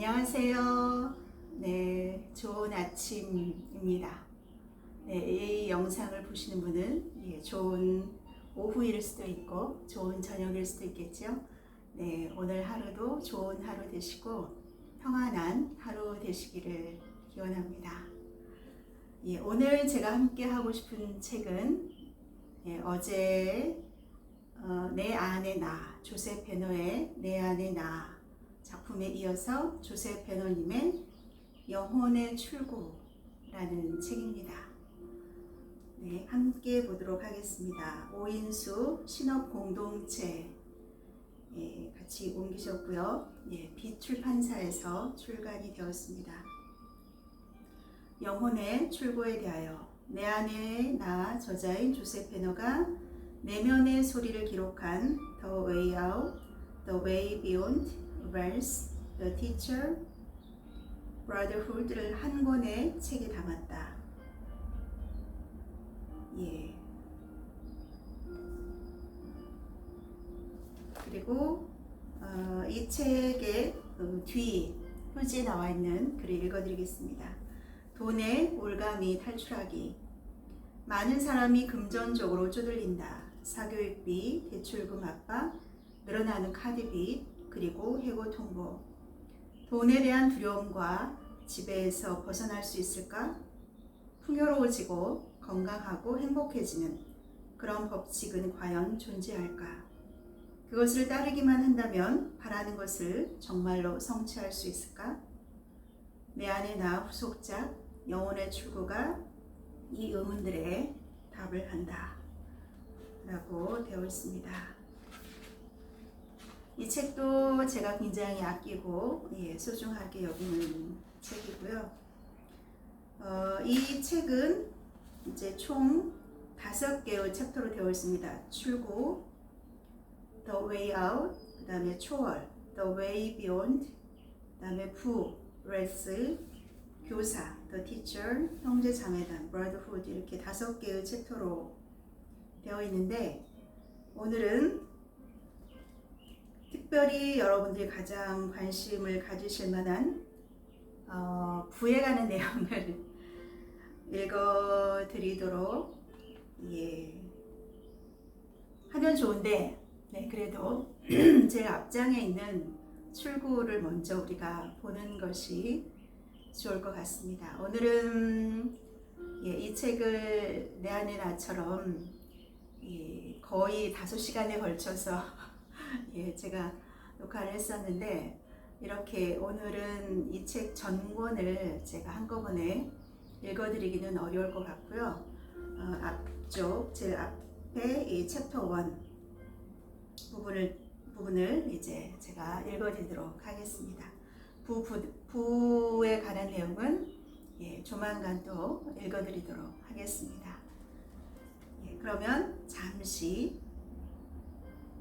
안녕하세요. 네, 좋은 아침입니다. 네, 이 영상을 보시는 분은 좋은 오후일 수도 있고 좋은 저녁일 수도 있겠죠. 네, 오늘 하루도 좋은 하루 되시고 평안한 하루 되시기를 기원합니다. 오늘 제가 함께 하고 싶은 책은 어제 내 안의 나, 조셉 베너의 내 안의 나 작품에 이어서 조셉 베너님의 영혼의 출구라는 책입니다. 네, 함께 보도록 하겠습니다. 오인수 신업 공동체 같이 옮기셨고요. 빛 출판사에서 출간이 되었습니다. 영혼의 출구에 대하여 내 안의 나 저자인 조셉 베너가 내면의 소리를 기록한 The Way Out, The Way Beyond, Verse, The Teacher, Brotherhood를 한 권의 책에 담았다. 그리고 이 책의 뒤 표지에 나와 있는 글을 읽어드리겠습니다. 돈의 올가미 탈출하기. 많은 사람이 금전적으로 쪼들린다. 사교육비, 대출금 압박, 늘어나는 카드빚, 그리고 해고 통보. 돈에 대한 두려움과 지배에서 벗어날 수 있을까? 풍요로워지고 건강하고 행복해지는 그런 법칙은 과연 존재할까? 그것을 따르기만 한다면 바라는 것을 정말로 성취할 수 있을까? 내 안의 나 후속작 영혼의 출구가 이 의문들에 답을 한다 라고 되어 있습니다. 이 책도 제가 굉장히 아끼고 소중하게 여기는 책이고요. 이 책은 이제 총 5개의 챕터로 되어 있습니다. 출구, The Way Out, 그 다음에 초월, The Way Beyond, 그 다음에 부, 레스, 교사, The Teacher, 형제 자매단, Brotherhood 이렇게 5개의 챕터로 되어 있는데 오늘은 특별히 여러분들이 가장 관심을 가지실 만한 부에 관한 내용을 읽어드리도록 하면 좋은데 그래도 제일 앞장에 있는 출구를 먼저 우리가 보는 것이 좋을 것 같습니다. 오늘은 이 책을 내 안의 나처럼 거의 5시간에 걸쳐서 제가 녹화를 했었는데 이렇게 오늘은 이 책 전권을 제가 한꺼번에 읽어드리기는 어려울 것 같고요. 앞쪽 제일 앞에 이 챕터 1 부분을 이제 제가 읽어드리도록 하겠습니다. 부에 관한 내용은 조만간 또 읽어드리도록 하겠습니다. 그러면 잠시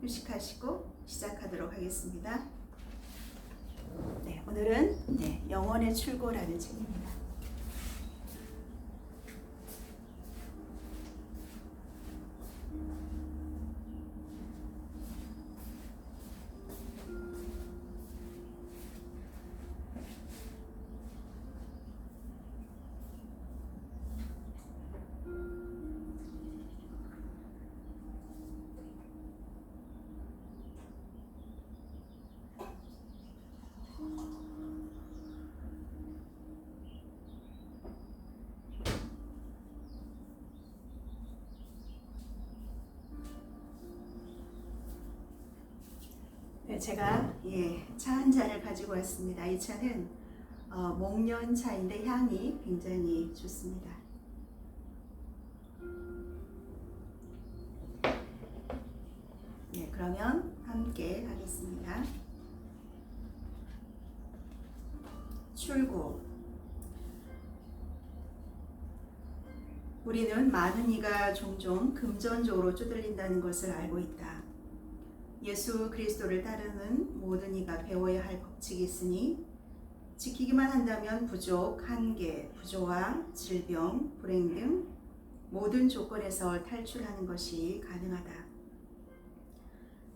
휴식하시고 시작하도록 하겠습니다. 오늘은 영혼의 출구라는 책입니다. 제가 차 한 잔을 가지고 왔습니다. 이 차는 목련차인데 향이 굉장히 좋습니다. 그러면 함께 하겠습니다. 출구. 우리는 많은 이가 종종 금전적으로 쪼들린다는 것을 알고 있다. 예수 그리스도를 따르는 모든 이가 배워야 할 법칙이 있으니 지키기만 한다면 부족, 한계, 부조화, 질병, 불행 등 모든 조건에서 탈출하는 것이 가능하다.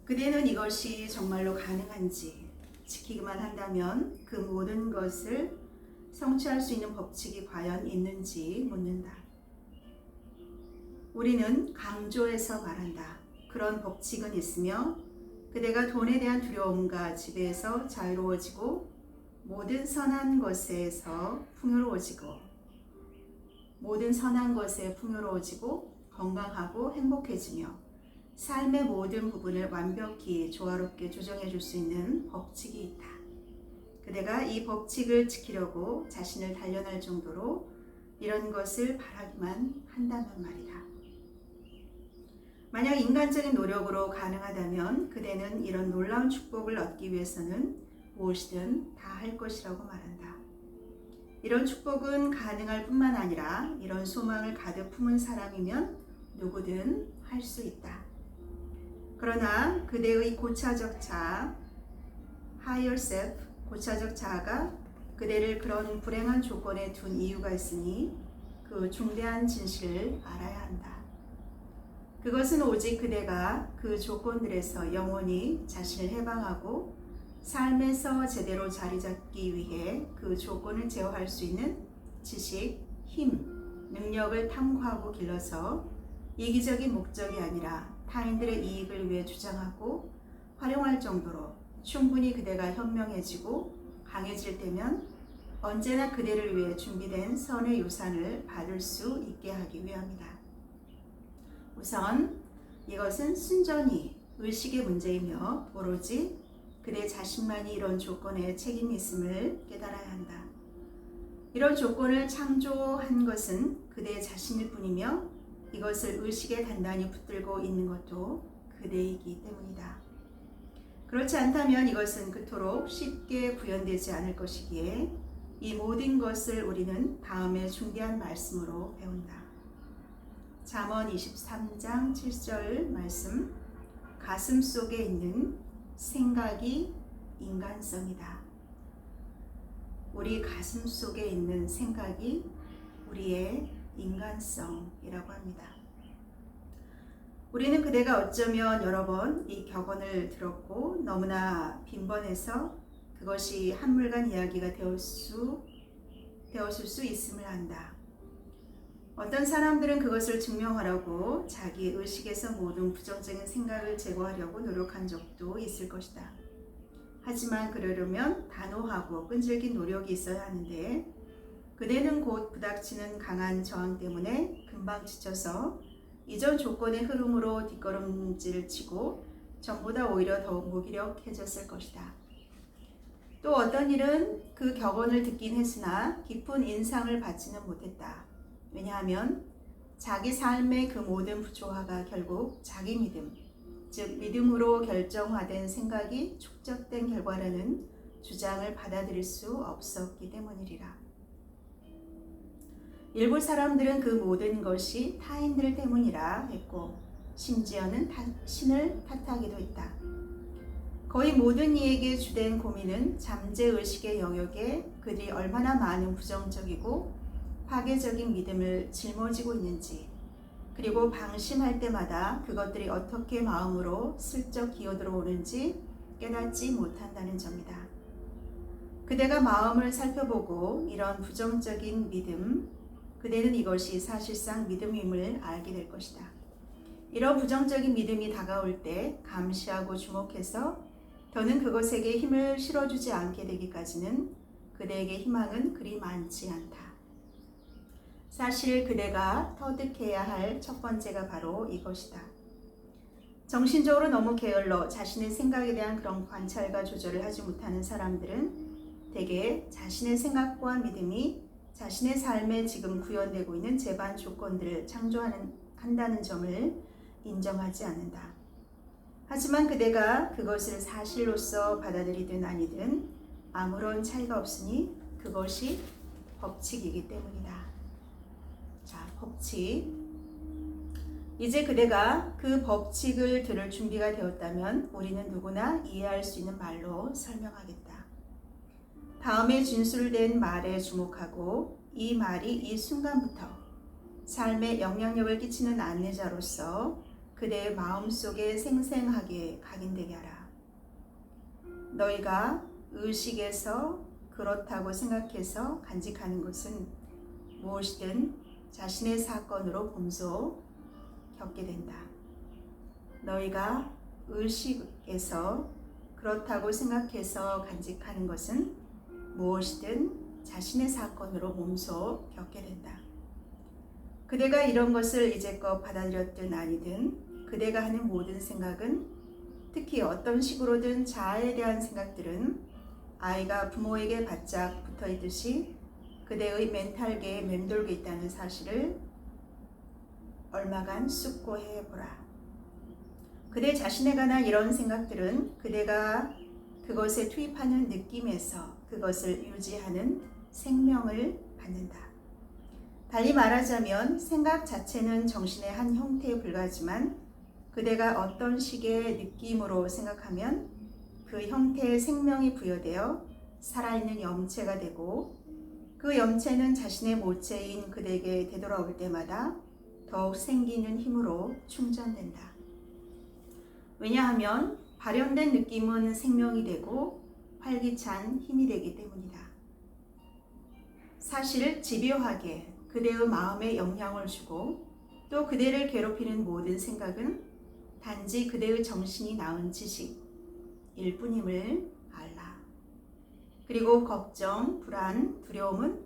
그대는 이것이 정말로 가능한지 지키기만 한다면 그 모든 것을 성취할 수 있는 법칙이 과연 있는지 묻는다. 우리는 강조해서 말한다. 그런 법칙은 있으며 그대가 돈에 대한 두려움과 지배에서 자유로워지고 모든 선한 것에서 풍요로워지고 건강하고 행복해지며 삶의 모든 부분을 완벽히 조화롭게 조정해 줄 수 있는 법칙이 있다. 그대가 이 법칙을 지키려고 자신을 단련할 정도로 이런 것을 바라기만 한다면 말이다. 만약 인간적인 노력으로 가능하다면 그대는 이런 놀라운 축복을 얻기 위해서는 무엇이든 다 할 것이라고 말한다. 이런 축복은 가능할 뿐만 아니라 이런 소망을 가득 품은 사람이면 누구든 할 수 있다. 그러나 그대의 고차적 자아, higher self, 고차적 자아가 그대를 그런 불행한 조건에 둔 이유가 있으니 그 중대한 진실을 알아야 한다. 그것은 오직 그대가 그 조건들에서 영원히 자신을 해방하고 삶에서 제대로 자리 잡기 위해 그 조건을 제어할 수 있는 지식, 힘, 능력을 탐구하고 길러서 이기적인 목적이 아니라 타인들의 이익을 위해 주장하고 활용할 정도로 충분히 그대가 현명해지고 강해질 때면 언제나 그대를 위해 준비된 선의 유산을 받을 수 있게 하기 위함이다. 우선 이것은 순전히 의식의 문제이며 오로지 그대 자신만이 이런 조건에 책임이 있음을 깨달아야 한다. 이런 조건을 창조한 것은 그대 자신일 뿐이며 이것을 의식에 단단히 붙들고 있는 것도 그대이기 때문이다. 그렇지 않다면 이것은 그토록 쉽게 구현되지 않을 것이기에 이 모든 것을 우리는 다음의 중대한 말씀으로 배운다. 잠언 23장 7절 말씀, 가슴 속에 있는 생각이 인간성이다. 우리 가슴 속에 있는 생각이 우리의 인간성이라고 합니다. 우리는 그대가 어쩌면 여러 번 이 격언을 들었고 너무나 빈번해서 그것이 한물간 이야기가 되었을 수 있음을 안다. 어떤 사람들은 그것을 증명하려고 자기 의식에서 모든 부정적인 생각을 제거하려고 노력한 적도 있을 것이다. 하지만 그러려면 단호하고 끈질긴 노력이 있어야 하는데 그대는 곧 부닥치는 강한 저항 때문에 금방 지쳐서 이전 조건의 흐름으로 뒷걸음질을 치고 전보다 오히려 더욱 무기력해졌을 것이다. 또 어떤 일은 그 격언을 듣긴 했으나 깊은 인상을 받지는 못했다. 왜냐하면 자기 삶의 그 모든 부조화가 결국 자기 믿음, 즉 믿음으로 결정화된 생각이 축적된 결과라는 주장을 받아들일 수 없었기 때문이리라. 일부 사람들은 그 모든 것이 타인들 때문이라 했고 심지어는 신을 탓하기도 했다. 거의 모든 이에게 주된 고민은 잠재의식의 영역에 그들이 얼마나 많은 부정적이고 파괴적인 믿음을 짊어지고 있는지, 그리고 방심할 때마다 그것들이 어떻게 마음으로 슬쩍 기어들어오는지 깨닫지 못한다는 점이다. 그대가 마음을 살펴보고 이런 부정적인 믿음, 그대는 이것이 사실상 믿음임을 알게 될 것이다. 이런 부정적인 믿음이 다가올 때 감시하고 주목해서 더는 그것에게 힘을 실어주지 않게 되기까지는 그대에게 희망은 그리 많지 않다. 사실 그대가 터득해야 할 첫 번째가 바로 이것이다. 정신적으로 너무 게을러 자신의 생각에 대한 그런 관찰과 조절을 하지 못하는 사람들은 대개 자신의 생각과 믿음이 자신의 삶에 지금 구현되고 있는 제반 조건들을 창조한다는 점을 인정하지 않는다. 하지만 그대가 그것을 사실로서 받아들이든 아니든 아무런 차이가 없으니 그것이 법칙이기 때문이다. 자, 법칙. 이제 그대가 그 법칙을 들을 준비가 되었다면 우리는 누구나 이해할 수 있는 말로 설명하겠다. 다음에 진술된 말에 주목하고 이 말이 이 순간부터 삶에 영향력을 끼치는 안내자로서 그대의 마음속에 생생하게 각인되게 하라. 너희가 의식에서 그렇다고 생각해서 간직하는 것은 무엇이든 자신의 사건으로 몸소 겪게 된다. 너희가 의식에서 그렇다고 생각해서 간직하는 것은 무엇이든 자신의 사건으로 몸소 겪게 된다. 그대가 이런 것을 이제껏 받아들였든 아니든 그대가 하는 모든 생각은, 특히 어떤 식으로든 자아에 대한 생각들은 아이가 부모에게 바짝 붙어있듯이 그대의 멘탈계에 맴돌고 있다는 사실을 얼마간 숙고해 보라. 그대 자신에 관한 이런 생각들은 그대가 그것에 투입하는 느낌에서 그것을 유지하는 생명을 받는다. 달리 말하자면 생각 자체는 정신의 한 형태에 불과하지만 그대가 어떤 식의 느낌으로 생각하면 그 형태에 생명이 부여되어 살아있는 염체가 되고, 그 염체는 자신의 모체인 그대에게 되돌아올 때마다 더욱 생기는 힘으로 충전된다. 왜냐하면 발현된 느낌은 생명이 되고 활기찬 힘이 되기 때문이다. 사실 집요하게 그대의 마음에 영향을 주고 또 그대를 괴롭히는 모든 생각은 단지 그대의 정신이 낳은 지식일 뿐임을 알라. 그리고 걱정, 불안, 두려움은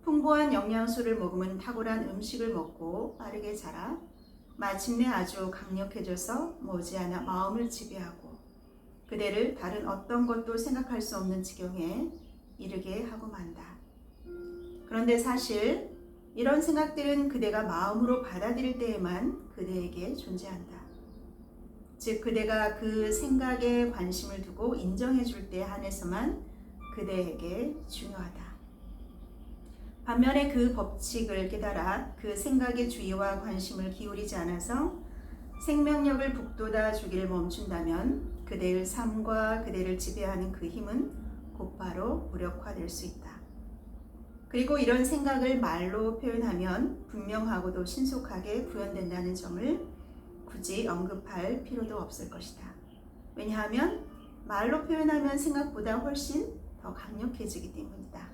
풍부한 영양소를 머금은 탁월한 음식을 먹고 빠르게 자라 마침내 아주 강력해져서 머지않아 마음을 지배하고 그대를 다른 어떤 것도 생각할 수 없는 지경에 이르게 하고 만다. 그런데 사실 이런 생각들은 그대가 마음으로 받아들일 때에만 그대에게 존재한다. 즉 그대가 그 생각에 관심을 두고 인정해 줄 때 한해서만 그대에게 중요하다. 반면에 그 법칙을 깨달아 그 생각의 주의와 관심을 기울이지 않아서 생명력을 북돋아 주기를 멈춘다면 그대의 삶과 그대를 지배하는 그 힘은 곧바로 무력화될 수 있다. 그리고 이런 생각을 말로 표현하면 분명하고도 신속하게 구현된다는 점을 굳이 언급할 필요도 없을 것이다. 왜냐하면 말로 표현하면 생각보다 훨씬 더 강력해지기 때문이다.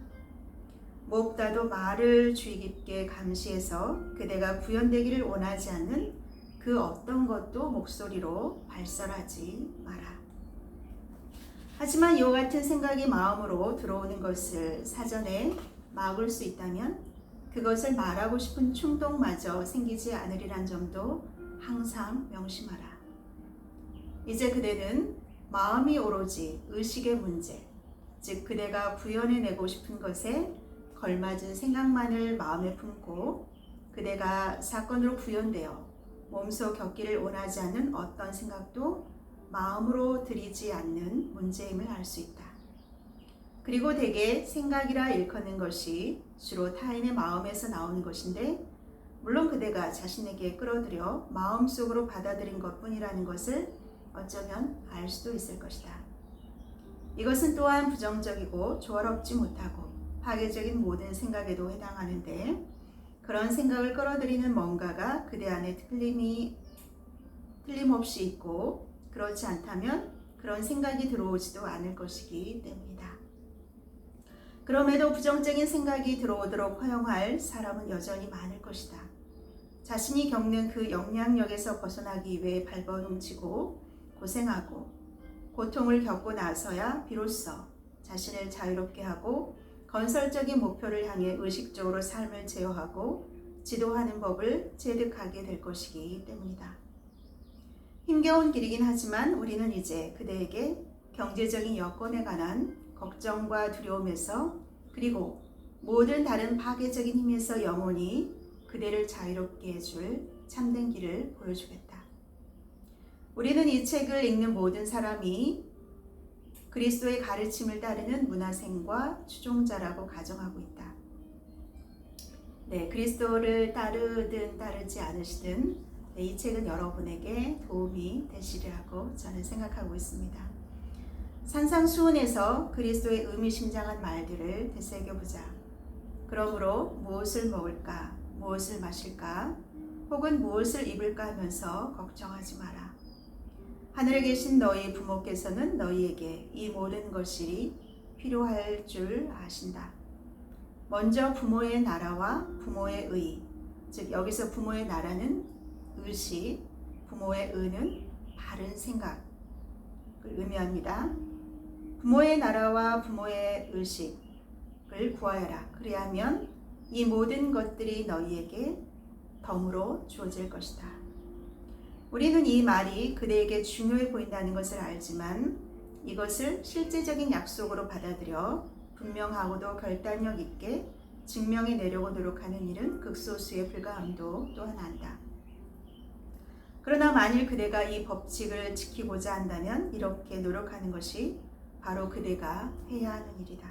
무엇보다도 말을 주의 깊게 감시해서 그대가 구현되기를 원하지 않는 그 어떤 것도 목소리로 발설하지 마라. 하지만 이와 같은 생각이 마음으로 들어오는 것을 사전에 막을 수 있다면 그것을 말하고 싶은 충동마저 생기지 않으리란 점도 항상 명심하라. 이제 그대는 마음이 오로지 의식의 문제, 즉 그대가 구현해내고 싶은 것에 걸맞은 생각만을 마음에 품고 그대가 사건으로 구현되어 몸소 겪기를 원하지 않는 어떤 생각도 마음으로 들이지 않는 문제임을 알 수 있다. 그리고 대개 생각이라 일컫는 것이 주로 타인의 마음에서 나오는 것인데, 물론 그대가 자신에게 끌어들여 마음속으로 받아들인 것뿐이라는 것을 어쩌면 알 수도 있을 것이다. 이것은 또한 부정적이고 조화롭지 못하고 파괴적인 모든 생각에도 해당하는데, 그런 생각을 끌어들이는 뭔가가 그대 안에 틀림없이 있고, 그렇지 않다면 그런 생각이 들어오지도 않을 것이기 때문이다. 그럼에도 부정적인 생각이 들어오도록 허용할 사람은 여전히 많을 것이다. 자신이 겪는 그 영향력에서 벗어나기 위해 발버둥치고 고생하고 고통을 겪고 나서야 비로소 자신을 자유롭게 하고 건설적인 목표를 향해 의식적으로 삶을 제어하고 지도하는 법을 체득하게 될 것이기 때문이다. 힘겨운 길이긴 하지만 우리는 이제 그대에게 경제적인 여건에 관한 걱정과 두려움에서, 그리고 모든 다른 파괴적인 힘에서 영원히 그대를 자유롭게 해줄 참된 길을 보여주겠다. 우리는 이 책을 읽는 모든 사람이 그리스도의 가르침을 따르는 문화생과 추종자라고 가정하고 있다. 네, 그리스도를 따르든 따르지 않으시든 이 책은 여러분에게 도움이 되시리라고 저는 생각하고 있습니다. 산상수훈에서 그리스도의 의미심장한 말들을 되새겨보자. 그러므로 무엇을 먹을까, 무엇을 마실까, 혹은 무엇을 입을까 하면서 걱정하지 마라. 하늘에 계신 너희 부모께서는 너희에게 이 모든 것이 필요할 줄 아신다. 먼저 부모의 나라와 부모의 의, 즉 여기서 부모의 나라는 의식, 부모의 의는 바른 생각을 의미합니다. 부모의 나라와 부모의 의식을 구하여라. 그리하면 이 모든 것들이 너희에게 덤으로 주어질 것이다. 우리는 이 말이 그대에게 중요해 보인다는 것을 알지만 이것을 실제적인 약속으로 받아들여 분명하고도 결단력 있게 증명해내려고 노력하는 일은 극소수에 불과함도 또한 안다. 그러나 만일 그대가 이 법칙을 지키고자 한다면 이렇게 노력하는 것이 바로 그대가 해야 하는 일이다.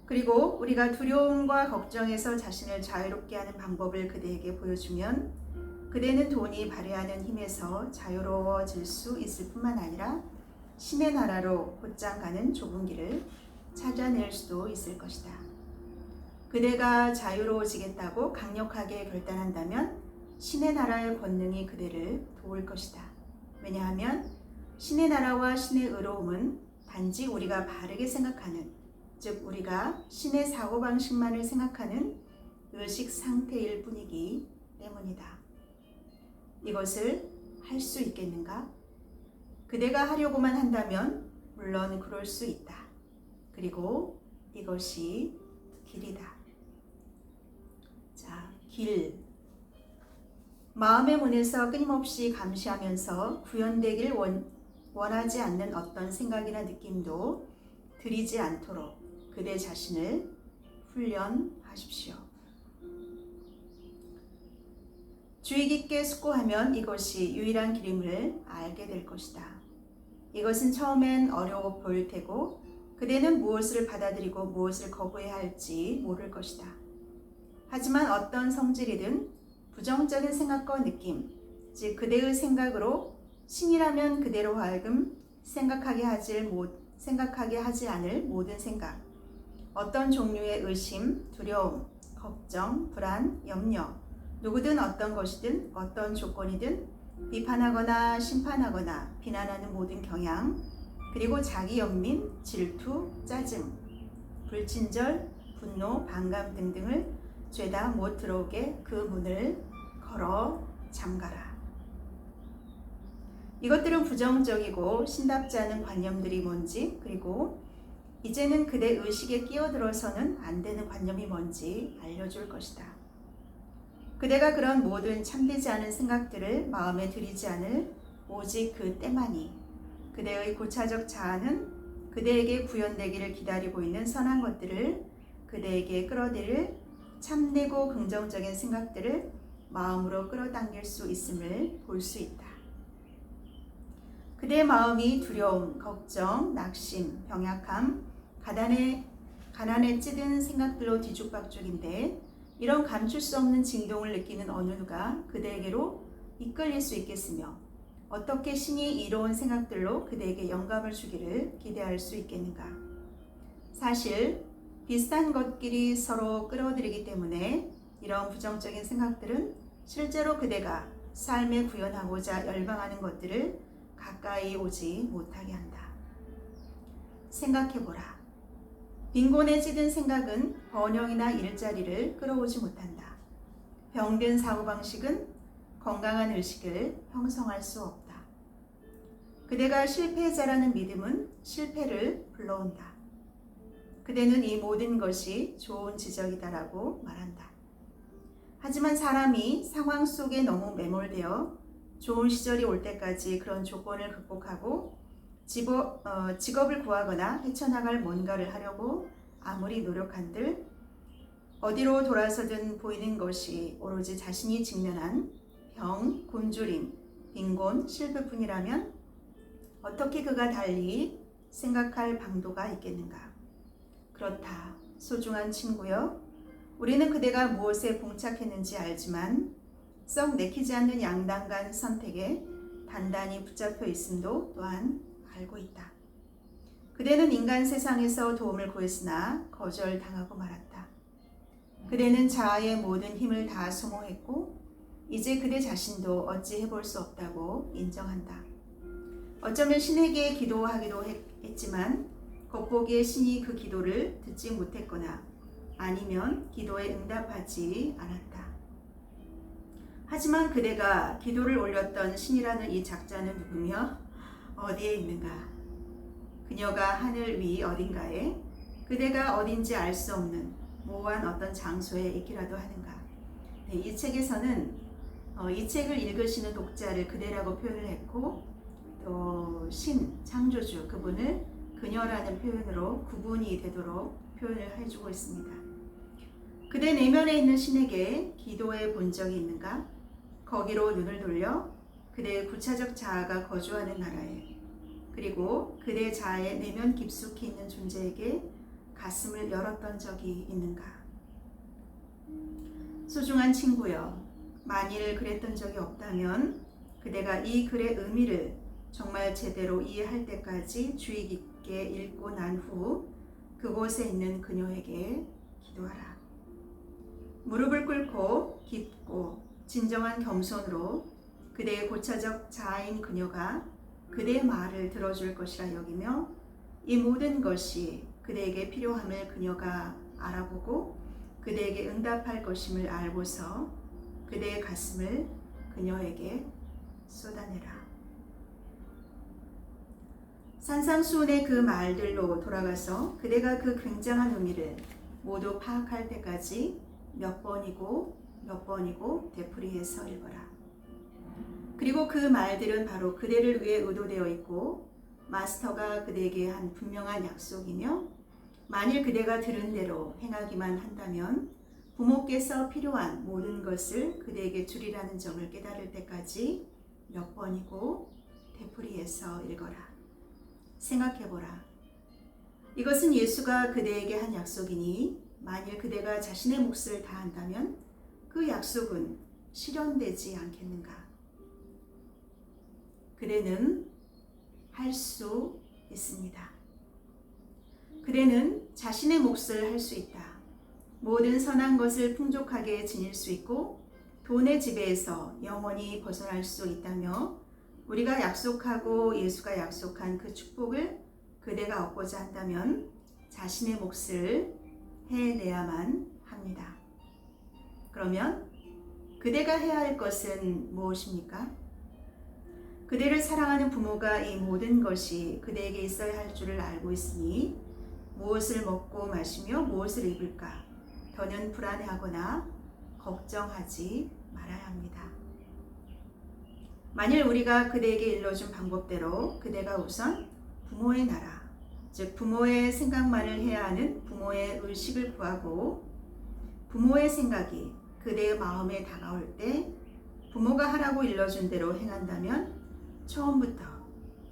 그리고 우리가 두려움과 걱정에서 자신을 자유롭게 하는 방법을 그대에게 보여주면 그대는 돈이 발휘하는 힘에서 자유로워질 수 있을 뿐만 아니라 신의 나라로 곧장 가는 좁은 길을 찾아낼 수도 있을 것이다. 그대가 자유로워지겠다고 강력하게 결단한다면 신의 나라의 권능이 그대를 도울 것이다. 왜냐하면 신의 나라와 신의 의로움은 단지 우리가 바르게 생각하는, 즉 우리가 신의 사고방식만을 생각하는 의식 상태일 뿐이기 때문이다. 이것을 할 수 있겠는가? 그대가 하려고만 한다면 물론 그럴 수 있다. 그리고 이것이 길이다. 자, 길. 마음의 문에서 끊임없이 감시하면서 구현되길 원하지 않는 어떤 생각이나 느낌도 들이지 않도록 그대 자신을 훈련하십시오. 주의 깊게 숙고하면 이것이 유일한 길임을 알게 될 것이다. 이것은 처음엔 어려워 보일 테고 그대는 무엇을 받아들이고 무엇을 거부해야 할지 모를 것이다. 하지만 어떤 성질이든 부정적인 생각과 느낌, 즉 그대의 생각으로 신이라면 그대로 하여금 생각하게 하지 않을 모든 생각, 어떤 종류의 의심, 두려움, 걱정, 불안, 염려, 누구든 어떤 것이든 어떤 조건이든 비판하거나 심판하거나 비난하는 모든 경향, 그리고 자기 연민, 질투, 짜증, 불친절, 분노, 반감 등등을 죄다 못 들어오게 그 문을 걸어 잠가라. 이것들은 부정적이고 신답지 않은 관념들이 뭔지, 그리고 이제는 그대 의식에 끼어들어서는 안 되는 관념이 뭔지 알려줄 것이다. 그대가 그런 모든 참되지 않은 생각들을 마음에 들이지 않을 오직 그 때만이 그대의 고차적 자아는 그대에게 구현되기를 기다리고 있는 선한 것들을 그대에게 끌어들일 참되고 긍정적인 생각들을 마음으로 끌어당길 수 있음을 볼 수 있다. 그대의 마음이 두려움, 걱정, 낙심, 병약함, 가난에 찌든 생각들로 뒤죽박죽인데 이런 감출 수 없는 진동을 느끼는 어느 누가 그대에게로 이끌릴 수 있겠으며 어떻게 신이 이로운 생각들로 그대에게 영감을 주기를 기대할 수 있겠는가? 사실 비슷한 것끼리 서로 끌어들이기 때문에 이런 부정적인 생각들은 실제로 그대가 삶에 구현하고자 열망하는 것들을 가까이 오지 못하게 한다. 생각해보라. 빈곤에 찌든 생각은 번영이나 일자리를 끌어오지 못한다. 병든 사고방식은 건강한 의식을 형성할 수 없다. 그대가 실패자라는 믿음은 실패를 불러온다. 그대는 이 모든 것이 좋은 지적이다라고 말한다. 하지만 사람이 상황 속에 너무 매몰되어 좋은 시절이 올 때까지 그런 조건을 극복하고 직업을 구하거나 헤쳐나갈 뭔가를 하려고 아무리 노력한들 어디로 돌아서든 보이는 것이 오로지 자신이 직면한 병, 곤조림, 빈곤, 실패뿐이라면 어떻게 그가 달리 생각할 방도가 있겠는가? 그렇다, 소중한 친구여. 우리는 그대가 무엇에 봉착했는지 알지만 썩 내키지 않는 양단간 선택에 단단히 붙잡혀 있음도 또한 알고 있다. 그대는 인간 세상에서 도움을 구했으나 거절당하고 말았다. 그대는 자아의 모든 힘을 다 소모했고 이제 그대 자신도 어찌 해볼 수 없다고 인정한다. 어쩌면 신에게 기도하기도 했지만 겉보기에 신이 그 기도를 듣지 못했거나 아니면 기도에 응답하지 않았다. 하지만 그대가 기도를 올렸던 신이라는 이 작자는 누구며 어디에 있는가? 그녀가 하늘 위 어딘가에, 그대가 어딘지 알 수 없는 모호한 어떤 장소에 있기라도 하는가? 네, 이 책에서는 이 책을 읽으시는 독자를 그대라고 표현을 했고, 또 신, 창조주 그분을 그녀라는 표현으로 구분이 되도록 표현을 해주고 있습니다. 그대 내면에 있는 신에게 기도해 본 적이 있는가? 거기로 눈을 돌려 그대의 구차적 자아가 거주하는 나라에, 그리고 그대 자아의 내면 깊숙이 있는 존재에게 가슴을 열었던 적이 있는가? 소중한 친구여, 만일 그랬던 적이 없다면 그대가 이 글의 의미를 정말 제대로 이해할 때까지 주의 깊게 읽고 난 후 그곳에 있는 그녀에게 기도하라. 무릎을 꿇고 깊고 진정한 겸손으로 그대의 고차적 자아인 그녀가 그대의 말을 들어줄 것이라 여기며, 이 모든 것이 그대에게 필요함을 그녀가 알아보고 그대에게 응답할 것임을 알고서 그대의 가슴을 그녀에게 쏟아내라. 산상수훈의 그 말들로 돌아가서 그대가 그 굉장한 의미를 모두 파악할 때까지 몇 번이고 되풀이해서 읽어라. 그리고 그 말들은 바로 그대를 위해 의도되어 있고 마스터가 그대에게 한 분명한 약속이며, 만일 그대가 들은 대로 행하기만 한다면 부모께서 필요한 모든 것을 그대에게 주리라는 점을 깨달을 때까지 몇 번이고 되풀이해서 읽어라. 생각해보라. 이것은 예수가 그대에게 한 약속이니 만일 그대가 자신의 몫을 다한다면 그 약속은 실현되지 않겠는가? 그대는 할 수 있습니다. 그대는 자신의 몫을 할 수 있다. 모든 선한 것을 풍족하게 지닐 수 있고 돈의 지배에서 영원히 벗어날 수 있다며, 우리가 약속하고 예수가 약속한 그 축복을 그대가 얻고자 한다면 자신의 몫을 해내야만 합니다. 그러면 그대가 해야 할 것은 무엇입니까? 그대를 사랑하는 부모가 이 모든 것이 그대에게 있어야 할 줄을 알고 있으니 무엇을 먹고 마시며 무엇을 입을까 더는 불안해하거나 걱정하지 말아야 합니다. 만일 우리가 그대에게 일러준 방법대로 그대가 우선 부모의 나라, 즉 부모의 생각만을 해야 하는 부모의 의식을 구하고 부모의 생각이 그대의 마음에 다가올 때 부모가 하라고 일러준 대로 행한다면 처음부터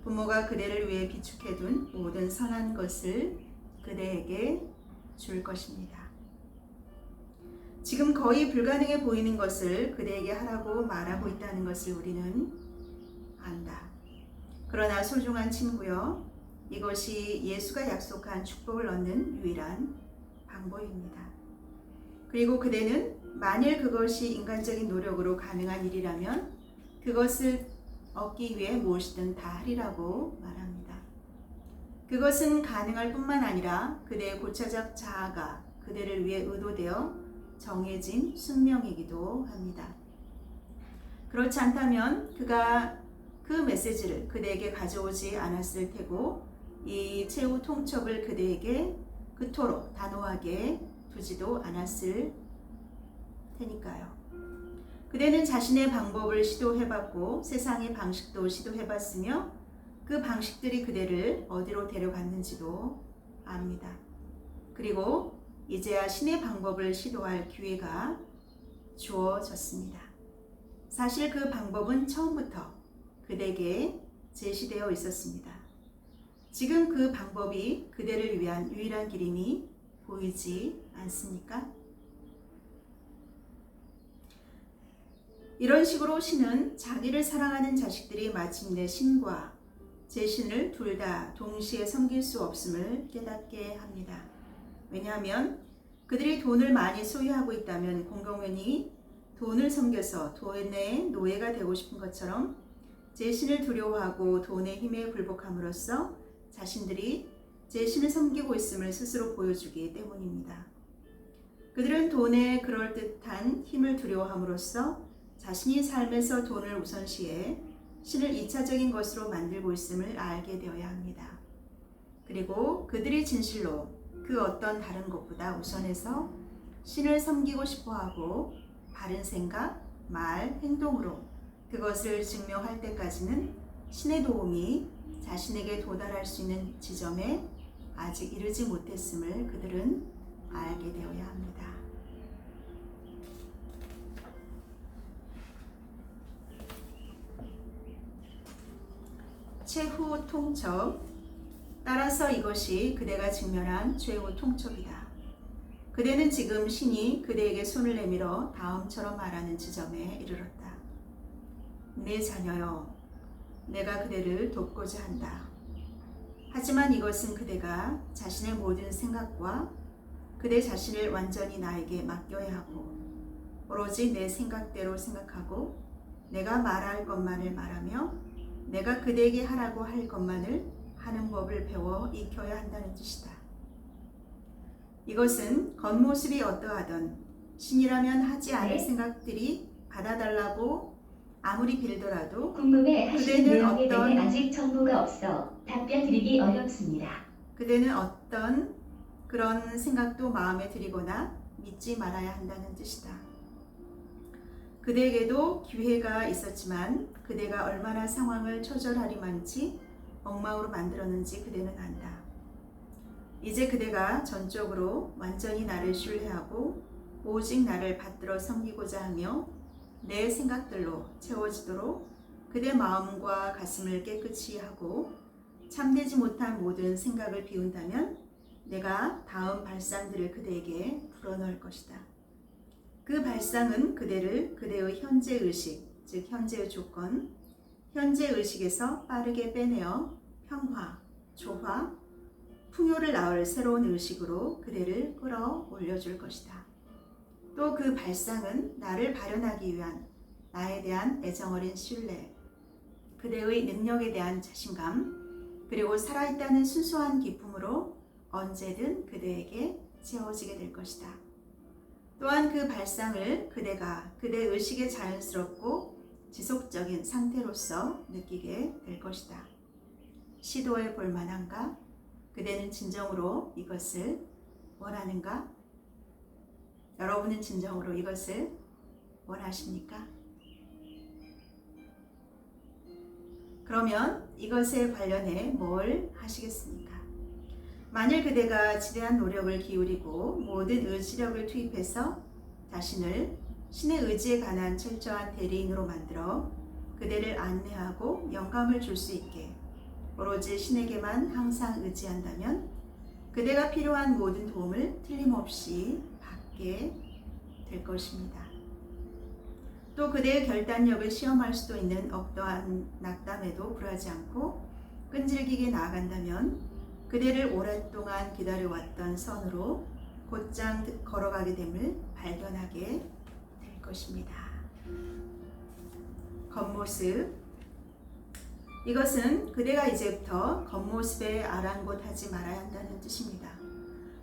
부모가 그대를 위해 비축해둔 모든 선한 것을 그대에게 줄 것입니다. 지금 거의 불가능해 보이는 것을 그대에게 하라고 말하고 있다는 것을 우리는 안다. 그러나 소중한 친구여, 이것이 예수가 약속한 축복을 얻는 유일한 방법입니다. 그리고 그대는 만일 그것이 인간적인 노력으로 가능한 일이라면 그것을 얻기 위해 무엇이든 다 하리라고 말합니다. 그것은 가능할 뿐만 아니라 그대의 고차적 자아가 그대를 위해 의도되어 정해진 숙명이기도 합니다. 그렇지 않다면 그가 그 메시지를 그대에게 가져오지 않았을 테고 이 최후 통첩을 그대에게 그토록 단호하게 두지도 않았을 테니까요. 그대는 자신의 방법을 시도해봤고 세상의 방식도 시도해봤으며 그 방식들이 그대를 어디로 데려갔는지도 압니다. 그리고 이제야 신의 방법을 시도할 기회가 주어졌습니다. 사실 그 방법은 처음부터 그대에게 제시되어 있었습니다. 지금 그 방법이 그대를 위한 유일한 길임이 보이지 않습니까? 이런 식으로 신은 자기를 사랑하는 자식들이 마침내 신과 제 신을 둘 다 동시에 섬길 수 없음을 깨닫게 합니다. 왜냐하면 그들이 돈을 많이 소유하고 있다면 공공연히 돈을 섬겨서 돈의 노예가 되고 싶은 것처럼 제 신을 두려워하고 돈의 힘에 굴복함으로써 자신들이 제 신을 섬기고 있음을 스스로 보여주기 때문입니다. 그들은 돈에 그럴듯한 힘을 두려워함으로써 자신이 삶에서 돈을 우선시해 신을 2차적인 것으로 만들고 있음을 알게 되어야 합니다. 그리고 그들이 진실로 그 어떤 다른 것보다 우선해서 신을 섬기고 싶어하고 바른 생각, 말, 행동으로 그것을 증명할 때까지는 신의 도움이 자신에게 도달할 수 있는 지점에 아직 이르지 못했음을 그들은 알게 되어야 합니다. 최후 통첩. 따라서 이것이 그대가 직면한 최후 통첩이다. 그대는 지금 신이 그대에게 손을 내밀어 다음처럼 말하는 지점에 이르렀다. 내 자녀여, 내가 그대를 돕고자 한다. 하지만 이것은 그대가 자신의 모든 생각과 그대 자신을 완전히 나에게 맡겨야 하고 오로지 내 생각대로 생각하고 내가 말할 것만을 말하며 내가 그대에게 하라고 할 것만을 하는 법을 배워 익혀야 한다는 뜻이다. 이것은 겉모습이 어떠하던 신이라면 하지 않을 생각들이 받아달라고 아무리 빌더라도 궁금해하시는 내용에 대해 아직 정보가 없어 답변 드리기 어렵습니다. 그대는 어떤 그런 생각도 마음에 들이거나 믿지 말아야 한다는 뜻이다. 그대에게도 기회가 있었지만 그대가 얼마나 상황을 처절하리만치 엉망으로 만들었는지 그대는 안다. 이제 그대가 전적으로 완전히 나를 신뢰하고 오직 나를 받들어 섬기고자 하며 내 생각들로 채워지도록 그대 마음과 가슴을 깨끗이 하고 참되지 못한 모든 생각을 비운다면 내가 다음 발상들을 그대에게 불어넣을 것이다. 그 발상은 그대를 그대의 현재 의식, 즉 현재의 조건, 현재 의식에서 빠르게 빼내어 평화, 조화, 풍요를 낳을 새로운 의식으로 그대를 끌어올려 줄 것이다. 또 그 발상은 나를 발현하기 위한 나에 대한 애정어린 신뢰, 그대의 능력에 대한 자신감, 그리고 살아있다는 순수한 기쁨으로 언제든 그대에게 채워지게 될 것이다. 또한 그 발상을 그대가 그대 의식의 자연스럽고 지속적인 상태로서 느끼게 될 것이다. 시도해 볼 만한가? 그대는 진정으로 이것을 원하는가? 여러분은 진정으로 이것을 원하십니까? 그러면 이것에 관련해 뭘 하시겠습니까? 만일 그대가 지대한 노력을 기울이고 모든 의지력을 투입해서 자신을 신의 의지에 관한 철저한 대리인으로 만들어 그대를 안내하고 영감을 줄 수 있게 오로지 신에게만 항상 의지한다면 그대가 필요한 모든 도움을 틀림없이 받게 될 것입니다. 또 그대의 결단력을 시험할 수도 있는 어떠한 낙담에도 굴하지 않고 끈질기게 나아간다면 그대를 오랫동안 기다려왔던 선으로 곧장 걸어가게 됨을 발견하게 될 것입니다. 겉모습. 이것은 그대가 이제부터 겉모습에 아랑곳하지 말아야 한다는 뜻입니다.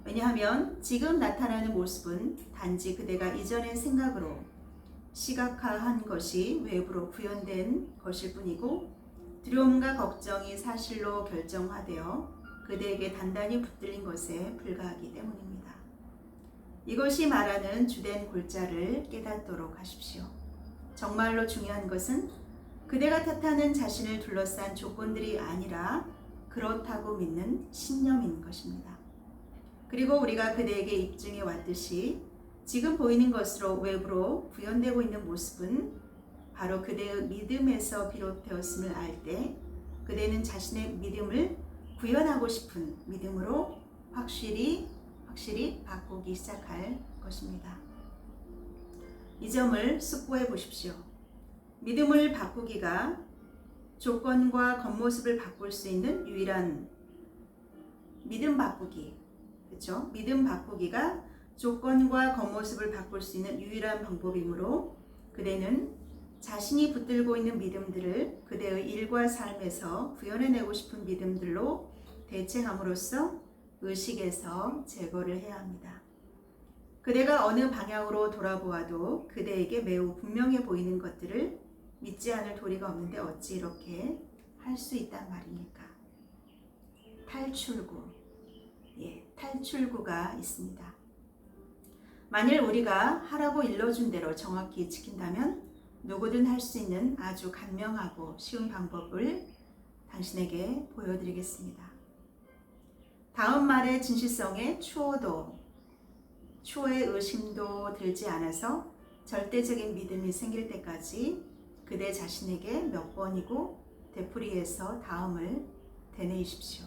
왜냐하면 지금 나타나는 모습은 단지 그대가 이전의 생각으로 시각화한 것이 외부로 구현된 것일 뿐이고 두려움과 걱정이 사실로 결정화되어 그대에게 단단히 붙들린 것에 불과하기 때문입니다. 이것이 말하는 주된 골자를 깨닫도록 하십시오. 정말로 중요한 것은 그대가 탓하는 자신을 둘러싼 조건들이 아니라 그렇다고 믿는 신념인 것입니다. 그리고 우리가 그대에게 입증해 왔듯이 지금 보이는 것으로 외부로 구현되고 있는 모습은 바로 그대의 믿음에서 비롯되었음을 알 때 그대는 자신의 믿음을 구현하고 싶은 믿음으로 확실히 바꾸기 시작할 것입니다. 이 점을 숙고해 보십시오. 믿음을 바꾸기가 조건과 겉모습을 바꿀 수 있는 유일한 믿음 바꾸기, 그렇죠? 믿음 바꾸기가 조건과 겉모습을 바꿀 수 있는 유일한 방법이므로 그대는 자신이 붙들고 있는 믿음들을 그대의 일과 삶에서 구현해내고 싶은 믿음들로 대체함으로써 의식에서 제거를 해야 합니다. 그대가 어느 방향으로 돌아보아도 그대에게 매우 분명해 보이는 것들을 믿지 않을 도리가 없는데 어찌 이렇게 할 수 있단 말입니까? 탈출구. 탈출구가 있습니다. 만일 우리가 하라고 일러준 대로 정확히 지킨다면 누구든 할 수 있는 아주 간명하고 쉬운 방법을 당신에게 보여드리겠습니다. 다음 말의 진실성에 추호의 의심도 들지 않아서 절대적인 믿음이 생길 때까지 그대 자신에게 몇 번이고 되풀이해서 다음을 되뇌이십시오.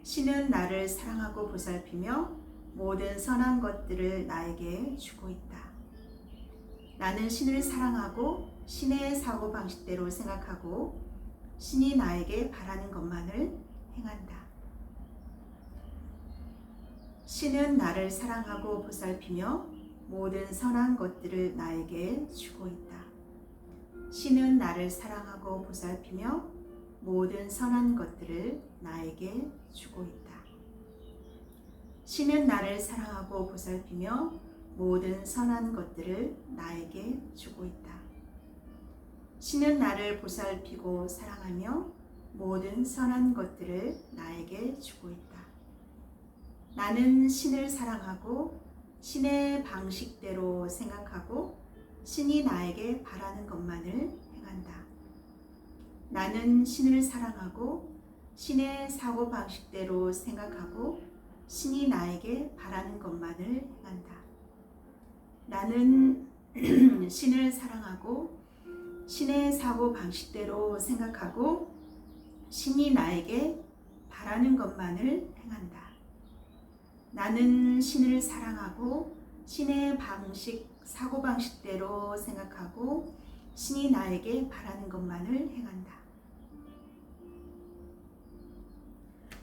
신은 나를 사랑하고 보살피며 모든 선한 것들을 나에게 주고 있다. 나는 신을 사랑하고 신의 사고방식대로 생각하고 신이 나에게 바라는 것만을 행한다. 신은 나를 사랑하고 보살피며 모든 선한 것들을 나에게 주고 있다. 신은 나를 사랑하고 보살피며 모든 선한 것들을 나에게 주고 있다. 신은 나를 사랑하고 보살피며 모든 선한 것들을 나에게 주고 있다. 신은 나를 보살피고 사랑하며 모든 선한 것들을 나에게 주고 있다. 나는 신을 사랑하고 신의 방식대로 생각하고 신이 나에게 바라는 것만을 행한다. 나는 신을 사랑하고 신의 사고방식대로 생각하고 신이 나에게 바라는 것만을 행한다. 나는 신을 사랑하고 신의 사고방식대로 생각하고 신이 나에게 바라는 것만을 행한다. 나는 신을 사랑하고 신의 사고방식대로 생각하고 신이 나에게 바라는 것만을 행한다.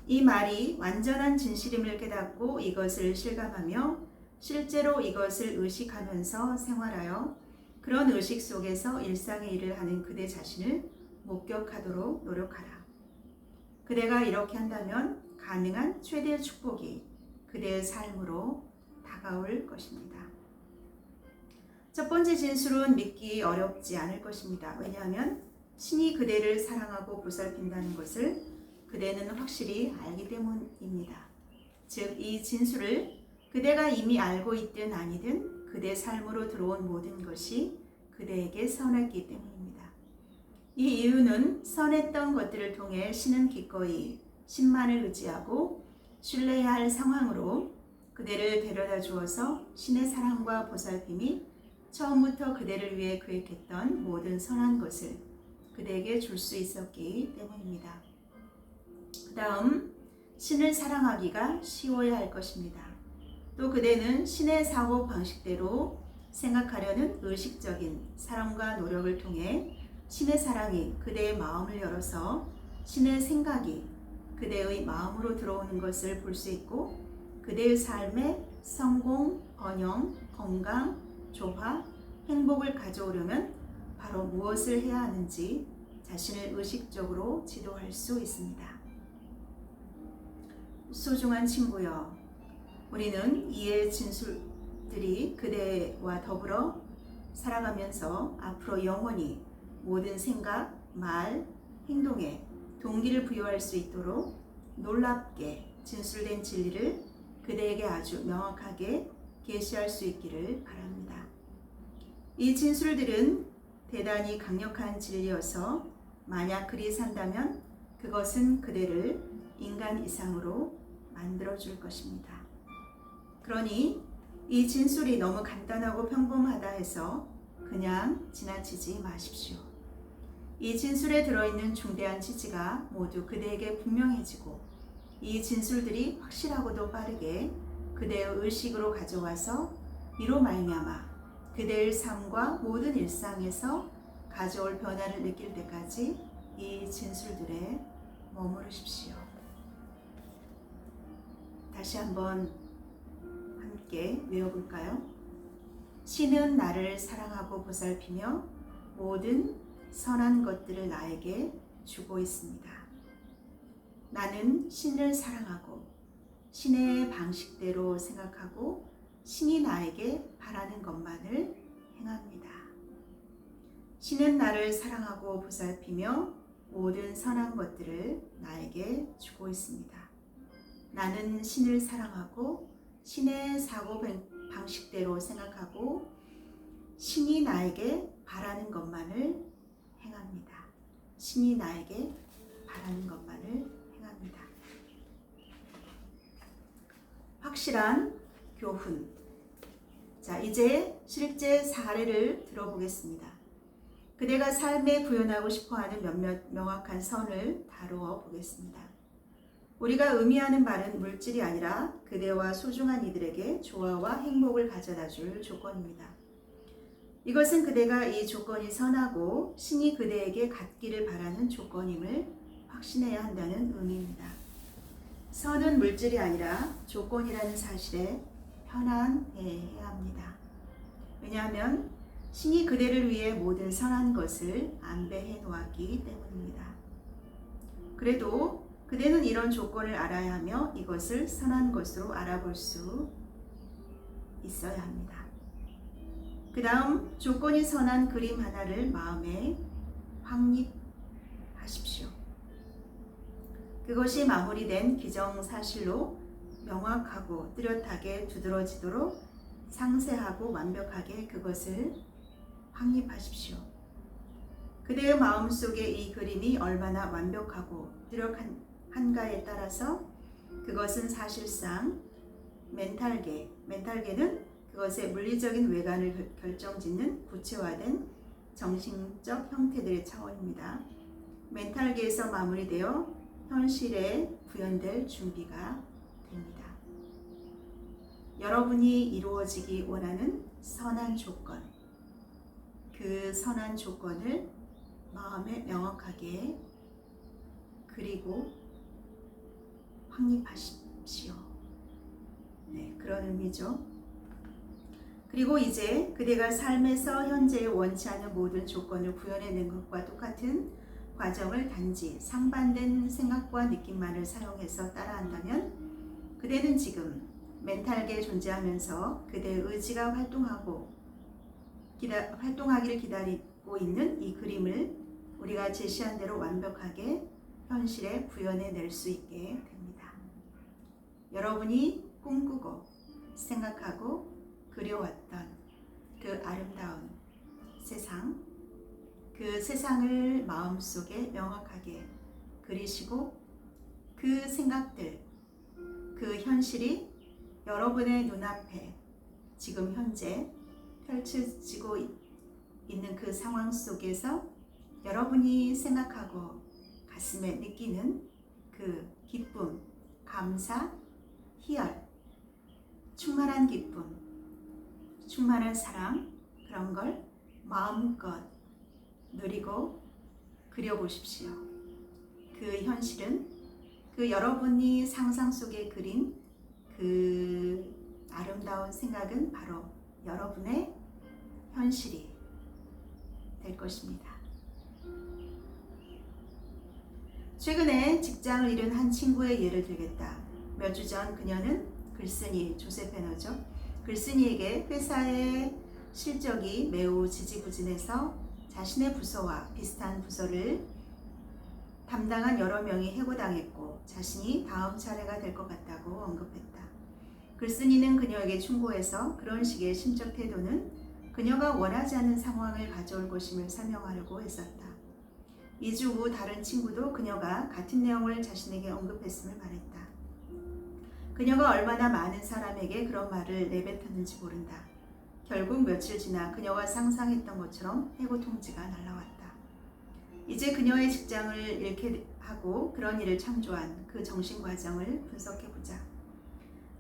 이 말이 완전한 진실임을 깨닫고 이것을 실감하며 실제로 이것을 의식하면서 생활하여 그런 의식 속에서 일상의 일을 하는 그대 자신을 목격하도록 노력하라. 그대가 이렇게 한다면 가능한 최대의 축복이 그대의 삶으로 다가올 것입니다. 첫 번째 진술은 믿기 어렵지 않을 것입니다. 왜냐하면 신이 그대를 사랑하고 보살핀다는 것을 그대는 확실히 알기 때문입니다. 즉, 이 진술을 그대가 이미 알고 있든 아니든 그대 삶으로 들어온 모든 것이 그대에게 선했기 때문입니다. 이 이유는 선했던 것들을 통해 신은 기꺼이 신만을 의지하고 신뢰해야 할 상황으로 그대를 데려다 주어서 신의 사랑과 보살핌이 처음부터 그대를 위해 계획했던 모든 선한 것을 그대에게 줄 수 있었기 때문입니다. 그 다음, 신을 사랑하기가 쉬워야 할 것입니다. 또 그대는 신의 사고 방식대로 생각하려는 의식적인 사랑과 노력을 통해 신의 사랑이 그대의 마음을 열어서 신의 생각이 그대의 마음으로 들어오는 것을 볼 수 있고 그대의 삶에 성공, 번영, 건강, 조화, 행복을 가져오려면 바로 무엇을 해야 하는지 자신을 의식적으로 지도할 수 있습니다. 소중한 친구여, 우리는 이의 진술들이 그대와 더불어 살아가면서 앞으로 영원히 모든 생각, 말, 행동에 동기를 부여할 수 있도록 놀랍게 진술된 진리를 그대에게 아주 명확하게 계시할 수 있기를 바랍니다. 이 진술들은 대단히 강력한 진리여서 만약 그리 산다면 그것은 그대를 인간 이상으로 만들어줄 것입니다. 그러니 이 진술이 너무 간단하고 평범하다 해서 그냥 지나치지 마십시오. 이 진술에 들어있는 중대한 지지가 모두 그대에게 분명해지고 이 진술들이 확실하고도 빠르게 그대의 의식으로 가져와서 이로 말미암아 그대의 삶과 모든 일상에서 가져올 변화를 느낄 때까지 이 진술들에 머무르십시오. 다시 한번 함께 외워볼까요? 신은 나를 사랑하고 보살피며 모든 선한 것들을 나에게 주고 있습니다. 나는 신을 사랑하고 신의 방식대로 생각하고 신이 나에게 바라는 것만을 행합니다. 신은 나를 사랑하고 보살피며 모든 선한 것들을 나에게 주고 있습니다. 나는 신을 사랑하고 신의 사고 방식대로 생각하고 신이 나에게 바라는 것만을 행합니다. 신이 나에게 바라는 것만을 행합니다. 확실한 교훈. 자, 이제 실제 사례를 들어보겠습니다. 그대가 삶에 구현하고 싶어하는 몇몇 명확한 선을 다루어 보겠습니다. 우리가 의미하는 말은 물질이 아니라 그대와 소중한 이들에게 조화와 행복을 가져다 줄 조건입니다. 이것은 그대가 이 조건이 선하고 신이 그대에게 갖기를 바라는 조건임을 확신해야 한다는 의미입니다. 선은 물질이 아니라 조건이라는 사실에 편안해야 합니다. 왜냐하면 신이 그대를 위해 모든 선한 것을 안배해 놓았기 때문입니다. 그래도 그대는 이런 조건을 알아야 하며 이것을 선한 것으로 알아볼 수 있어야 합니다. 그 다음 조건이 선한 그림 하나를 마음에 확립하십시오. 그것이 마무리된 기정사실로 명확하고 뚜렷하게 두드러지도록 상세하고 완벽하게 그것을 확립하십시오. 그대의 마음속에 이 그림이 얼마나 완벽하고 뚜렷한가에 따라서 그것은 사실상 멘탈계는 그것의 물리적인 외관을 결정짓는 구체화된 정신적 형태들의 차원입니다. 멘탈계에서 마무리되어 현실에 구현될 준비가 됩니다. 여러분이 이루어지기 원하는 선한 조건, 그 선한 조건을 마음에 명확하게 그리고 확립하십시오. 네, 그런 의미죠. 그리고 이제 그대가 삶에서 현재에 원치 않는 모든 조건을 구현해낸 것과 똑같은 과정을 단지 상반된 생각과 느낌만을 사용해서 따라한다면 그대는 지금 멘탈계에 존재하면서 그대의 의지가 활동하기를 기다리고 있는 이 그림을 우리가 제시한 대로 완벽하게 현실에 구현해낼 수 있게 됩니다. 여러분이 꿈꾸고 생각하고 그려왔던 그 아름다운 세상, 그 세상을 마음속에 명확하게 그리시고 그 생각들, 그 현실이 여러분의 눈앞에 지금 현재 펼쳐지고 있는 그 상황 속에서 여러분이 생각하고 가슴에 느끼는 그 기쁨, 감사, 희열, 충만한 기쁨, 충만한 사랑, 그런 걸 마음껏 누리고 그려보십시오. 그 현실은 그 여러분이 상상 속에 그린 그 아름다운 생각은 바로 여러분의 현실이 될 것입니다. 최근에 직장을 잃은 한 친구의 예를 들겠다. 몇 주 전 그녀는 글쓴이 조셉 해너죠. 글쓴이에게 회사의 실적이 매우 지지부진해서 자신의 부서와 비슷한 부서를 담당한 여러 명이 해고당했고 자신이 다음 차례가 될 것 같다고 언급했다. 글쓴이는 그녀에게 충고해서 그런 식의 심적 태도는 그녀가 원하지 않는 상황을 가져올 것임을 설명하려고 했었다. 2주 후 다른 친구도 그녀가 같은 내용을 자신에게 언급했음을 말했다. 그녀가 얼마나 많은 사람에게 그런 말을 내뱉었는지 모른다. 결국 며칠 지나 그녀가 상상했던 것처럼 해고 통지가 날라왔다. 이제 그녀의 직장을 잃게 하고 그런 일을 창조한 그 정신 과정을 분석해보자.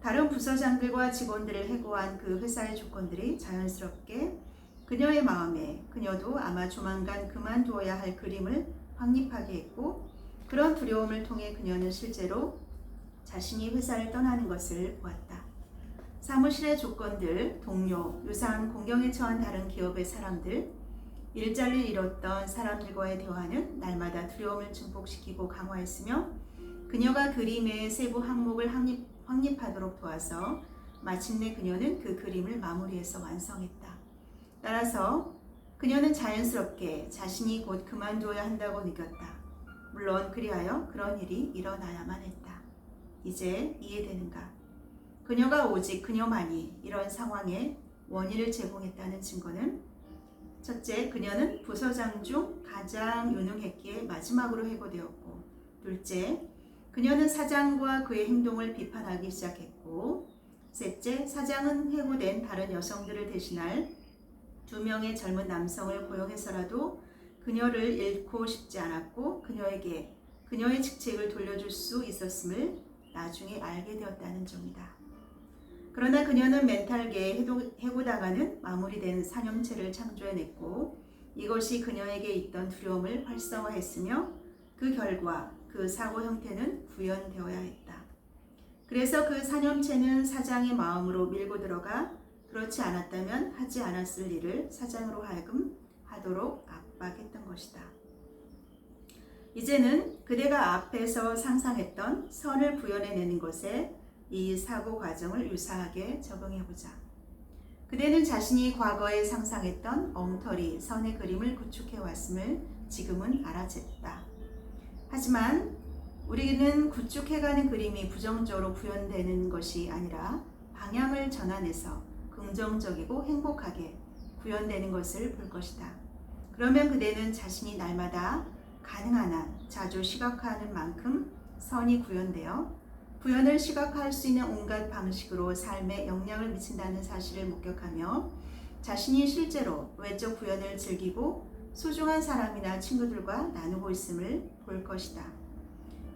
다른 부서장들과 직원들을 해고한 그 회사의 조건들이 자연스럽게 그녀의 마음에 그녀도 아마 조만간 그만두어야 할 그림을 확립하게 했고 그런 두려움을 통해 그녀는 실제로 자신이 회사를 떠나는 것을 보았다. 사무실의 조건들, 동료, 유사한 공경에 처한 다른 기업의 사람들, 일자리를 잃었던 사람들과의 대화는 날마다 두려움을 증폭시키고 강화했으며 그녀가 그림의 세부 항목을 확립하도록 도와서 마침내 그녀는 그 그림을 마무리해서 완성했다. 따라서 그녀는 자연스럽게 자신이 곧 그만두어야 한다고 느꼈다. 물론 그리하여 그런 일이 일어나야만 했다. 이제 이해되는가? 그녀가 오직 그녀만이 이런 상황에 원인을 제공했다는 증거는 첫째, 그녀는 부서장 중 가장 유능했기에 마지막으로 해고되었고, 둘째, 그녀는 사장과 그의 행동을 비판하기 시작했고, 셋째, 사장은 해고된 다른 여성들을 대신할 2명의 젊은 남성을 고용해서라도 그녀를 잃고 싶지 않았고 그녀에게 그녀의 직책을 돌려줄 수 있었음을 나중에 알게 되었다는 점이다. 그러나 그녀는 멘탈계에 해고당하는 마무리된 사념체를 창조해냈고 이것이 그녀에게 있던 두려움을 활성화했으며 그 결과 그 사고 형태는 구현되어야 했다. 그래서 그 사념체는 사장의 마음으로 밀고 들어가 그렇지 않았다면 하지 않았을 일을 사장으로 하여금 하도록 압박했던 것이다. 이제는 그대가 앞에서 상상했던 선을 구현해내는 것에 이 사고 과정을 유사하게 적용해보자. 그대는 자신이 과거에 상상했던 엉터리 선의 그림을 구축해왔음을 지금은 알아챘다. 하지만 우리는 구축해가는 그림이 부정적으로 구현되는 것이 아니라 방향을 전환해서 긍정적이고 행복하게 구현되는 것을 볼 것이다. 그러면 그대는 자신이 날마다 가능한 한 자주 시각화하는 만큼 선이 구현되어 구현을 시각화할 수 있는 온갖 방식으로 삶에 영향을 미친다는 사실을 목격하며 자신이 실제로 외적 구현을 즐기고 소중한 사람이나 친구들과 나누고 있음을 볼 것이다.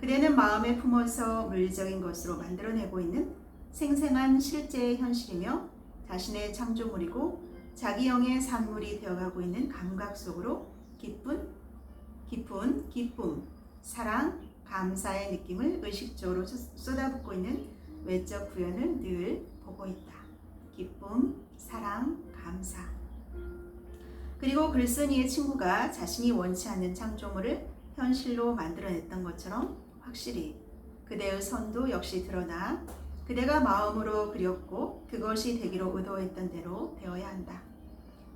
그대는 마음에 품어서 물리적인 것으로 만들어내고 있는 생생한 실제의 현실이며 자신의 창조물이고 자기형의 산물이 되어가고 있는 감각 속으로 기쁨, 사랑, 감사의 느낌을 의식적으로 쏟아붓고 있는 외적 구현을 늘 보고 있다. 기쁨, 사랑, 감사. 그리고 글쓴이의 친구가 자신이 원치 않는 창조물을 현실로 만들어냈던 것처럼 확실히 그대의 선도 역시 드러나 그대가 마음으로 그렸고 그것이 되기로 의도했던 대로 되어야 한다.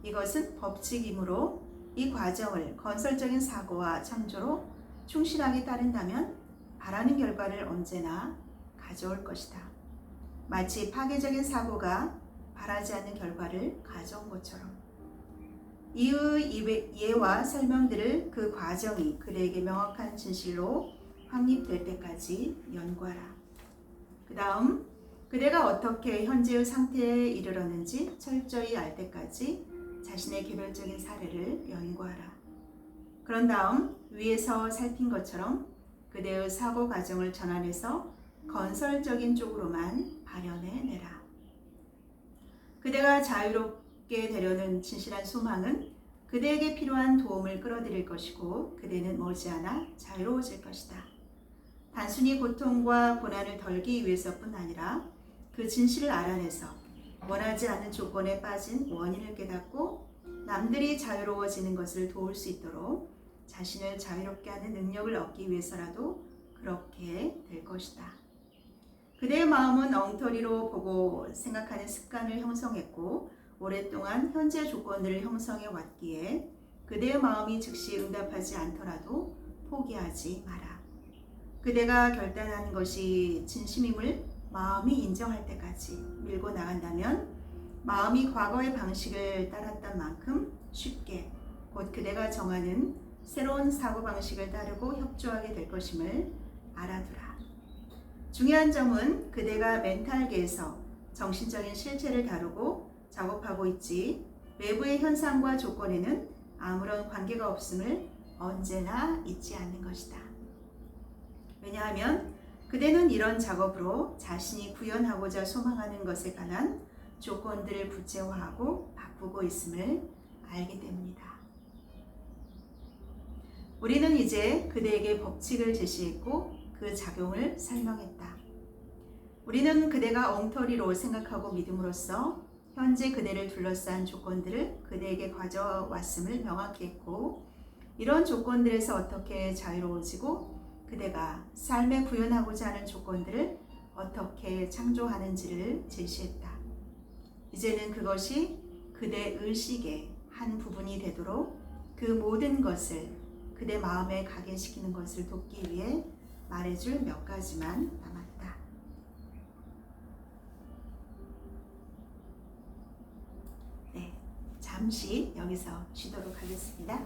이것은 법칙이므로 이 과정을 건설적인 사고와 창조로 충실하게 따른다면 바라는 결과를 언제나 가져올 것이다. 마치 파괴적인 사고가 바라지 않는 결과를 가져온 것처럼. 이의 예와 설명들을 그 과정이 그대에게 명확한 진실로 확립될 때까지 연구하라. 그 다음 그대가 어떻게 현재의 상태에 이르렀는지 철저히 알 때까지 자신의 개별적인 사례를 연구하라. 그런 다음 위에서 살핀 것처럼 그대의 사고 과정을 전환해서 건설적인 쪽으로만 발현해내라. 그대가 자유롭게 되려는 진실한 소망은 그대에게 필요한 도움을 끌어들일 것이고 그대는 머지않아 자유로워질 것이다. 단순히 고통과 고난을 덜기 위해서뿐 아니라 그 진실을 알아내서 원하지 않는 조건에 빠진 원인을 깨닫고 남들이 자유로워지는 것을 도울 수 있도록 자신을 자유롭게 하는 능력을 얻기 위해서라도 그렇게 될 것이다. 그대의 마음은 엉터리로 보고 생각하는 습관을 형성했고 오랫동안 현재 조건들을 형성해 왔기에 그대의 마음이 즉시 응답하지 않더라도 포기하지 마라. 그대가 결단하는 것이 진심임을 마음이 인정할 때까지 밀고 나간다면 마음이 과거의 방식을 따랐던 만큼 쉽게 곧 그대가 정하는 새로운 사고방식을 따르고 협조하게 될 것임을 알아두라. 중요한 점은 그대가 멘탈계에서 정신적인 실체를 다루고 작업하고 있지 외부의 현상과 조건에는 아무런 관계가 없음을 언제나 잊지 않는 것이다. 왜냐하면 그대는 이런 작업으로 자신이 구현하고자 소망하는 것에 관한 조건들을 구체화하고 바꾸고 있음을 알기 때문이다. 우리는 이제 그대에게 법칙을 제시했고 그 작용을 설명했다. 우리는 그대가 엉터리로 생각하고 믿음으로써 현재 그대를 둘러싼 조건들을 그대에게 가져왔음을 명확히 했고 이런 조건들에서 어떻게 자유로워지고 그대가 삶에 구현하고자 하는 조건들을 어떻게 창조하는지를 제시했다. 이제는 그것이 그대 의식의 한 부분이 되도록 그 모든 것을 그대 마음에 각인시키는 것을 돕기 위해 말해줄 몇 가지만 남았다. 네, 잠시 여기서 쉬도록 하겠습니다.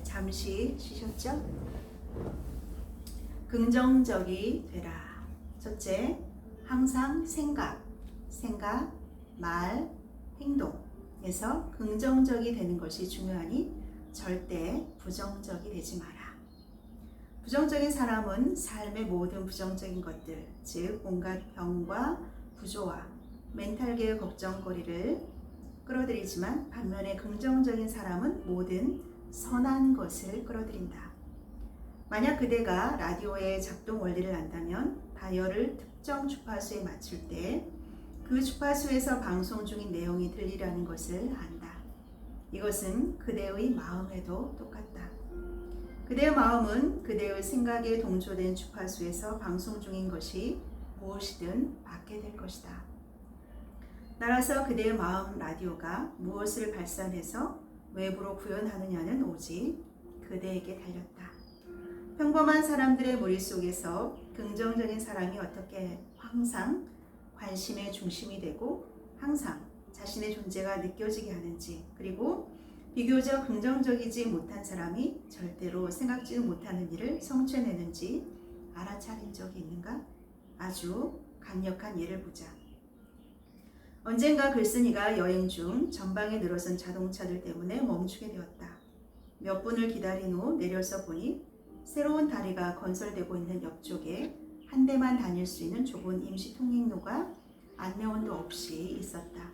잠시 쉬셨죠? 긍정적이 되라. 첫째, 항상 생각, 말, 행동에서 긍정적이 되는 것이 중요하니 절대 부정적이 되지 마라. 부정적인 사람은 삶의 모든 부정적인 것들, 즉 온갖 병과 구조와 멘탈계의 걱정거리를 끌어들이지만 반면에 긍정적인 사람은 모든 선한 것을 끌어들인다. 만약 그대가 라디오의 작동 원리를 안다면 다이얼을 특정 주파수에 맞출 때 그 주파수에서 방송 중인 내용이 들리라는 것을 안다. 이것은 그대의 마음에도 똑같다. 그대의 마음은 그대의 생각에 동조된 주파수에서 방송 중인 것이 무엇이든 받게 될 것이다. 따라서 그대의 마음 라디오가 무엇을 발산해서 외부로 구현하느냐는 오직 그대에게 달렸다. 평범한 사람들의 머릿속에서 긍정적인 사람이 어떻게 항상 관심의 중심이 되고 항상 자신의 존재가 느껴지게 하는지, 그리고 비교적 긍정적이지 못한 사람이 절대로 생각지도 못하는 일을 성취해내는지 알아차린 적이 있는가? 아주 강력한 예를 보자. 언젠가 글쓴이가 여행 중 전방에 늘어선 자동차들 때문에 멈추게 되었다. 몇 분을 기다린 후 내려서 보니 새로운 다리가 건설되고 있는 옆쪽에 한 대만 다닐 수 있는 좁은 임시 통행로가 안내원도 없이 있었다.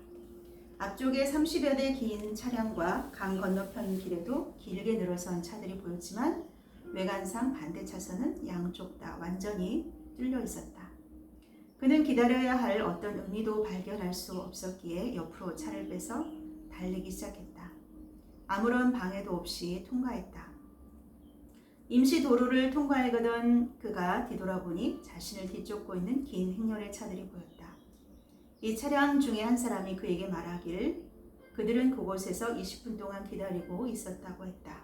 앞쪽에 30여 대 긴 차량과 강 건너편 길에도 길게 늘어선 차들이 보였지만 외관상 반대 차선은 양쪽 다 완전히 뚫려 있었다. 그는 기다려야 할 어떤 의미도 발견할 수 없었기에 옆으로 차를 빼서 달리기 시작했다. 아무런 방해도 없이 통과했다. 임시 도로를 통과하려던 그가 뒤돌아보니 자신을 뒤쫓고 있는 긴 행렬의 차들이 보였다. 이 차량 중에 한 사람이 그에게 말하길 그들은 그곳에서 20분 동안 기다리고 있었다고 했다.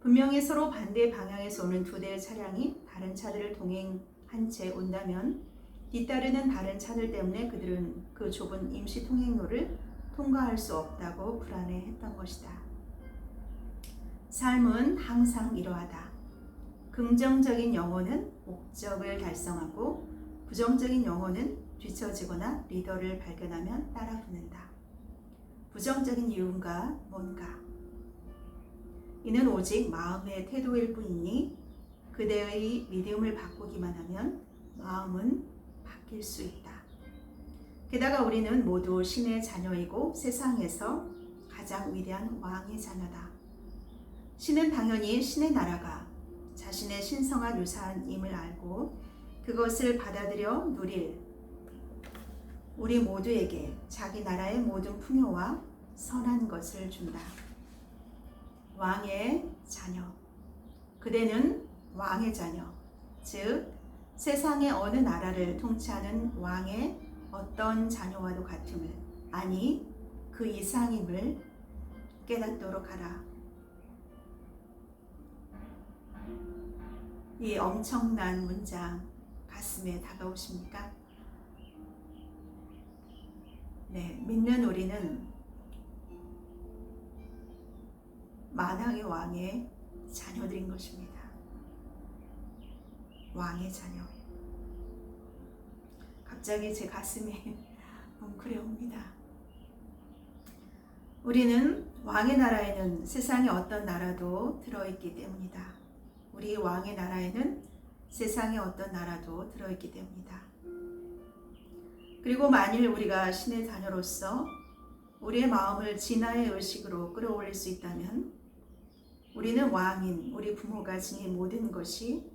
분명히 서로 반대 방향에서 오는 두 대의 차량이 다른 차들을 동행한 채 온다면 뒤따르는 다른 차들 때문에 그들은 그 좁은 임시 통행로를 통과할 수 없다고 불안해했던 것이다. 삶은 항상 이러하다. 긍정적인 영혼은 목적을 달성하고 부정적인 영혼은 뒤처지거나 리더를 발견하면 따라 붙는다. 부정적인 이유가 뭔가? 이는 오직 마음의 태도일 뿐이니 그대의 믿음을 바꾸기만 하면 마음은 바뀔 수 있다. 게다가 우리는 모두 신의 자녀이고 세상에서 가장 위대한 왕의 자녀다. 신은 당연히 신의 나라가 자신의 신성한 유산임을 알고 그것을 받아들여 누릴 우리 모두에게 자기 나라의 모든 풍요와 선한 것을 준다. 왕의 자녀. 그대는 왕의 자녀. 즉 세상의 어느 나라를 통치하는 왕의 어떤 자녀와도 같음을, 아니 그 이상임을 깨닫도록 하라. 이 엄청난 문장 가슴에 다가오십니까? 네, 믿는 우리는 만왕의 왕의 자녀들인 것입니다. 왕의 자녀. 갑자기 제 가슴이 뭉클해옵니다. 우리는 왕의 나라에는 세상의 어떤 나라도 들어있기 때문이다. 우리 왕의 나라에는 세상의 어떤 나라도 들어있기 때문이다. 그리고 만일 우리가 신의 자녀로서 우리의 마음을 진화의 의식으로 끌어올릴 수 있다면 우리는 왕인 우리 부모가 지닌 모든 것이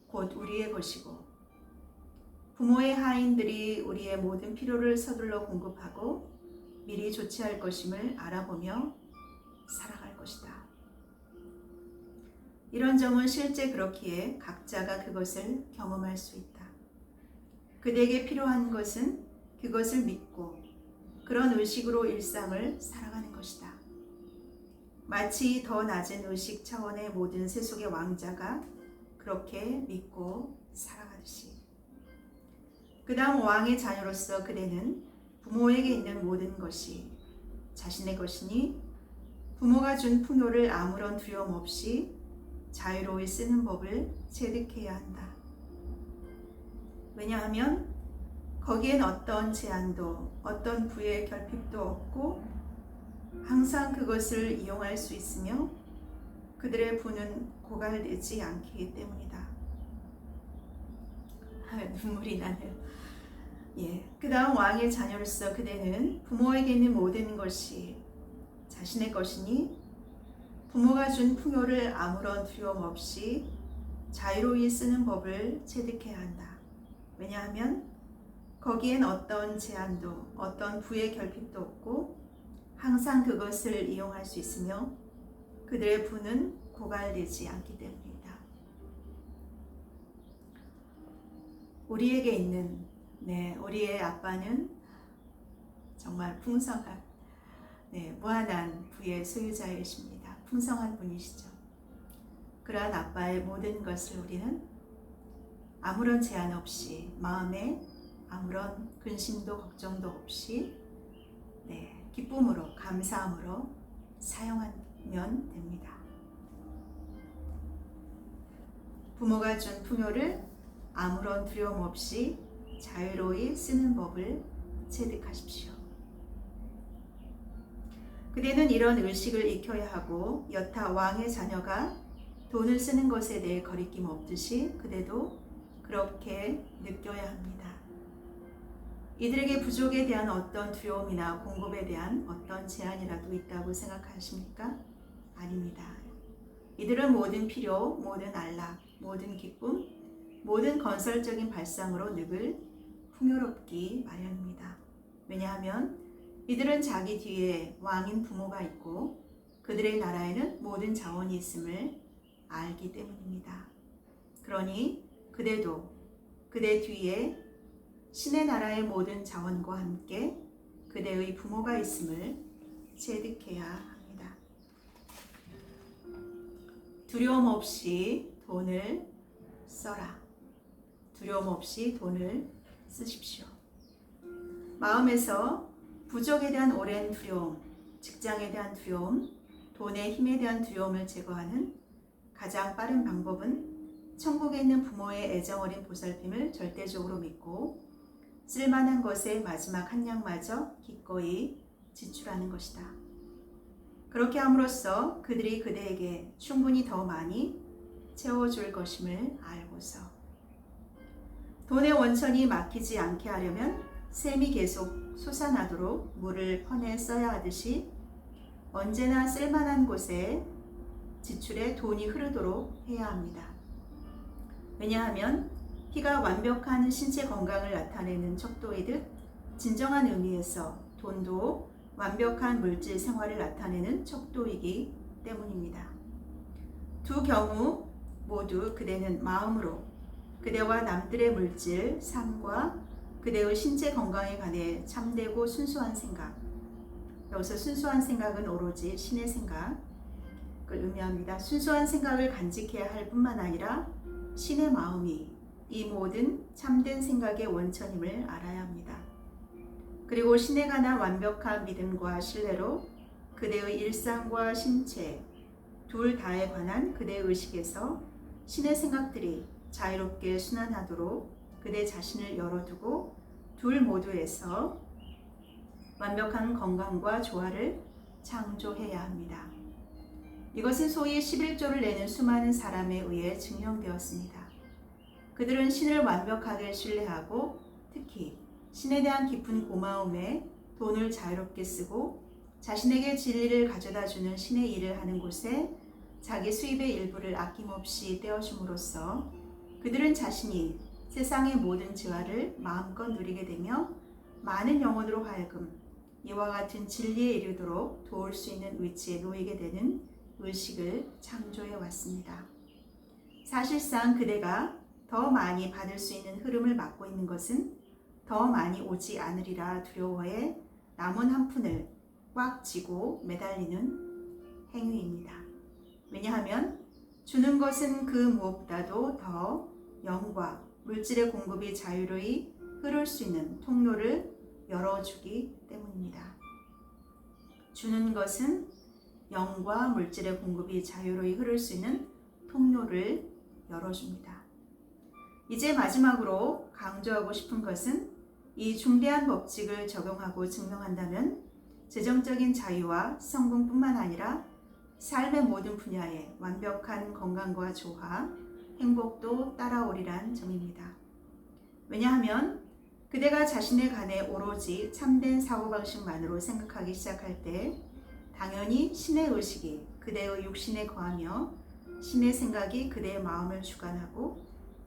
곧 우리의 것이고 부모의 하인들이 우리의 모든 필요를 서둘러 공급하고 미리 조치할 것임을 알아보며 살아갈 것이다. 이런 점은 실제 그렇기에 각자가 그것을 경험할 수 있다. 그대에게 필요한 것은 그것을 믿고 그런 의식으로 일상을 살아가는 것이다. 마치 더 낮은 의식 차원의 모든 세속의 왕자가 그렇게 믿고 살아가듯이. 그 다음 왕의 자녀로서 그대는 부모에게 있는 모든 것이 자신의 것이니 부모가 준 풍요를 아무런 두려움 없이 자유로이 쓰는 법을 체득해야 한다. 왜냐하면 거기엔 어떤 제한도 어떤 부의 결핍도 없고 항상 그것을 이용할 수 있으며 그들의 부는 고갈되지 않기 때문이다. 눈물이 나네요. 그 다음 왕의 자녀로서 그대는 부모에게 있는 모든 것이 자신의 것이니 부모가 준 풍요를 아무런 두려움 없이 자유로이 쓰는 법을 체득해야 한다. 왜냐하면 거기엔 어떤 제한도 어떤 부의 결핍도 없고 항상 그것을 이용할 수 있으며 그들의 부는 고갈되지 않기 때문이다. 우리에게 있는 우리의 아빠는 정말 풍성한 무한한 부의 소유자이십니다. 풍성한 분이시죠. 그러한 아빠의 모든 것을 우리는 아무런 제한 없이 마음에 아무런 근심도 걱정도 없이 기쁨으로 감사함으로 사용하면 됩니다. 부모가 준 풍요를 아무런 두려움 없이 자유로이 쓰는 법을 체득하십시오. 그대는 이런 의식을 익혀야 하고 여타 왕의 자녀가 돈을 쓰는 것에 대해 거리낌 없듯이 그대도 그렇게 느껴야 합니다. 이들에게 부족에 대한 어떤 두려움이나 공급에 대한 어떤 제한이라도 있다고 생각하십니까? 아닙니다. 이들은 모든 필요, 모든 안락, 모든 기쁨, 모든 건설적인 발상으로 늘 풍요롭기 마련입니다. 왜냐하면 이들은 자기 뒤에 왕인 부모가 있고 그들의 나라에는 모든 자원이 있음을 알기 때문입니다. 그러니 그대도 그대 뒤에 신의 나라의 모든 자원과 함께 그대의 부모가 있음을 체득해야 합니다. 두려움 없이 돈을 써라. 두려움 없이 돈을 쓰십시오. 마음에서 부족에 대한 오랜 두려움, 직장에 대한 두려움, 돈의 힘에 대한 두려움을 제거하는 가장 빠른 방법은 천국에 있는 부모의 애정어린 보살핌을 절대적으로 믿고 쓸만한 것의 마지막 한 냥마저 기꺼이 지출하는 것이다. 그렇게 함으로써 그들이 그대에게 충분히 더 많이 채워줄 것임을 알고서 돈의 원천이 막히지 않게 하려면 샘이 계속 솟아나도록 물을 퍼내 써야 하듯이 언제나 쓸만한 곳에 지출에 돈이 흐르도록 해야 합니다. 왜냐하면 피가 완벽한 신체 건강을 나타내는 척도이듯 진정한 의미에서 돈도 완벽한 물질 생활을 나타내는 척도이기 때문입니다. 두 경우 모두 그대는 마음으로 그대와 남들의 물질, 삶과 그대의 신체 건강에 관해 참되고 순수한 생각, 여기서 순수한 생각은 오로지 신의 생각을 의미합니다. 순수한 생각을 간직해야 할 뿐만 아니라 신의 마음이 이 모든 참된 생각의 원천임을 알아야 합니다. 그리고 신에 관한 완벽한 믿음과 신뢰로 그대의 일상과 신체 둘 다에 관한 그대의 의식에서 신의 생각들이 자유롭게 순환하도록 그대 자신을 열어두고 둘 모두에서 완벽한 건강과 조화를 창조해야 합니다. 이것은 소위 11조를 내는 수많은 사람에 의해 증명되었습니다. 그들은 신을 완벽하게 신뢰하고 특히 신에 대한 깊은 고마움에 돈을 자유롭게 쓰고 자신에게 진리를 가져다주는 신의 일을 하는 곳에 자기 수입의 일부를 아낌없이 떼어줌으로써 그들은 자신이 세상의 모든 재화를 마음껏 누리게 되며 많은 영혼으로 하여금 이와 같은 진리에 이르도록 도울 수 있는 위치에 놓이게 되는 의식을 창조해 왔습니다. 사실상 그대가 더 많이 받을 수 있는 흐름을 막고 있는 것은 더 많이 오지 않으리라 두려워해 남은 한 푼을 꽉 쥐고 매달리는 행위입니다. 왜냐하면 주는 것은 그 무엇보다도 더 영과 물질의 공급이 자유로이 흐를 수 있는 통로를 열어주기 때문입니다. 주는 것은 영과 물질의 공급이 자유로이 흐를 수 있는 통로를 열어줍니다. 이제 마지막으로 강조하고 싶은 것은 이 중대한 법칙을 적용하고 증명한다면 재정적인 자유와 성공뿐만 아니라 삶의 모든 분야에 완벽한 건강과 조화, 행복도 따라오리란 점입니다. 왜냐하면 그대가 자신에 관해 오로지 참된 사고방식만으로 생각하기 시작할 때 당연히 신의 의식이 그대의 육신에 거하며 신의 생각이 그대의 마음을 주관하고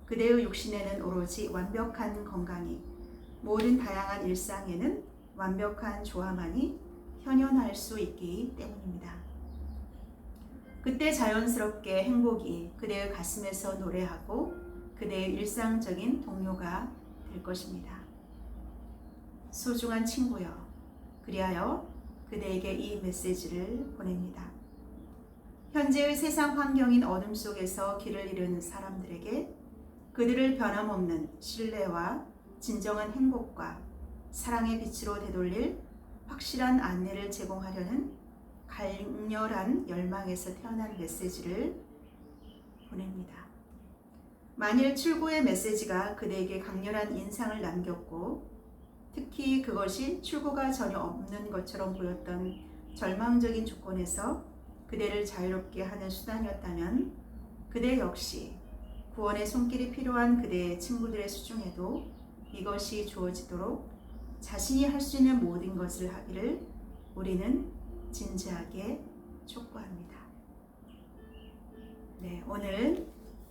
그대의 육신에는 오로지 완벽한 건강이 모든 다양한 일상에는 완벽한 조화만이 현현할 수 있기 때문입니다. 그때 자연스럽게 행복이 그대의 가슴에서 노래하고 그대의 일상적인 동료가 될 것입니다. 소중한 친구여, 그리하여 그대에게 이 메시지를 보냅니다. 현재의 세상 환경인 어둠 속에서 길을 잃은 사람들에게 그들을 변함없는 신뢰와 진정한 행복과 사랑의 빛으로 되돌릴 확실한 안내를 제공하려는 강렬한 열망에서 태어난 메시지를 보냅니다. 만일 출구의 메시지가 그대에게 강렬한 인상을 남겼고 특히 그것이 출구가 전혀 없는 것처럼 보였던 절망적인 조건에서 그대를 자유롭게 하는 수단이었다면 그대 역시 구원의 손길이 필요한 그대의 친구들의 수중에도 이것이 주어지도록 자신이 할 수 있는 모든 것을 하기를 우리는 진지하게 촉구합니다. 네, 오늘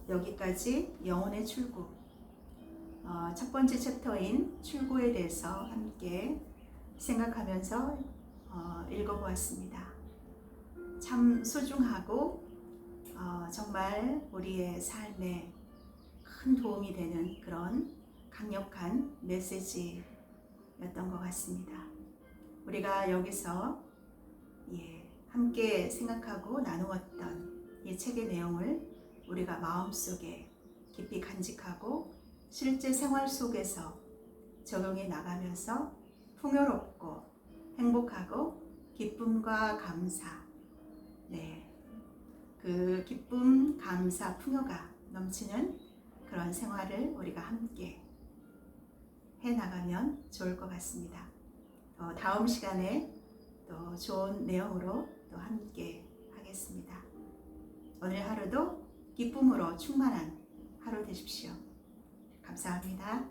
여기까지 영혼의 출구, 첫 번째 챕터인 출구에 대해서 함께 생각하면서 읽어보았습니다. 참 소중하고 정말 우리의 삶에 큰 도움이 되는 그런 강력한 메시지였던 것 같습니다. 우리가 여기서 함께 생각하고 나누었던 이 책의 내용을 우리가 마음속에 깊이 간직하고 실제 생활 속에서 적용해 나가면서 풍요롭고 행복하고 기쁨과 감사, 그 기쁨, 감사, 풍요가 넘치는 그런 생활을 우리가 함께 해나가면 좋을 것 같습니다. 다음 시간에 또 좋은 내용으로 또 함께 하겠습니다. 오늘 하루도 기쁨으로 충만한 하루 되십시오. 감사합니다.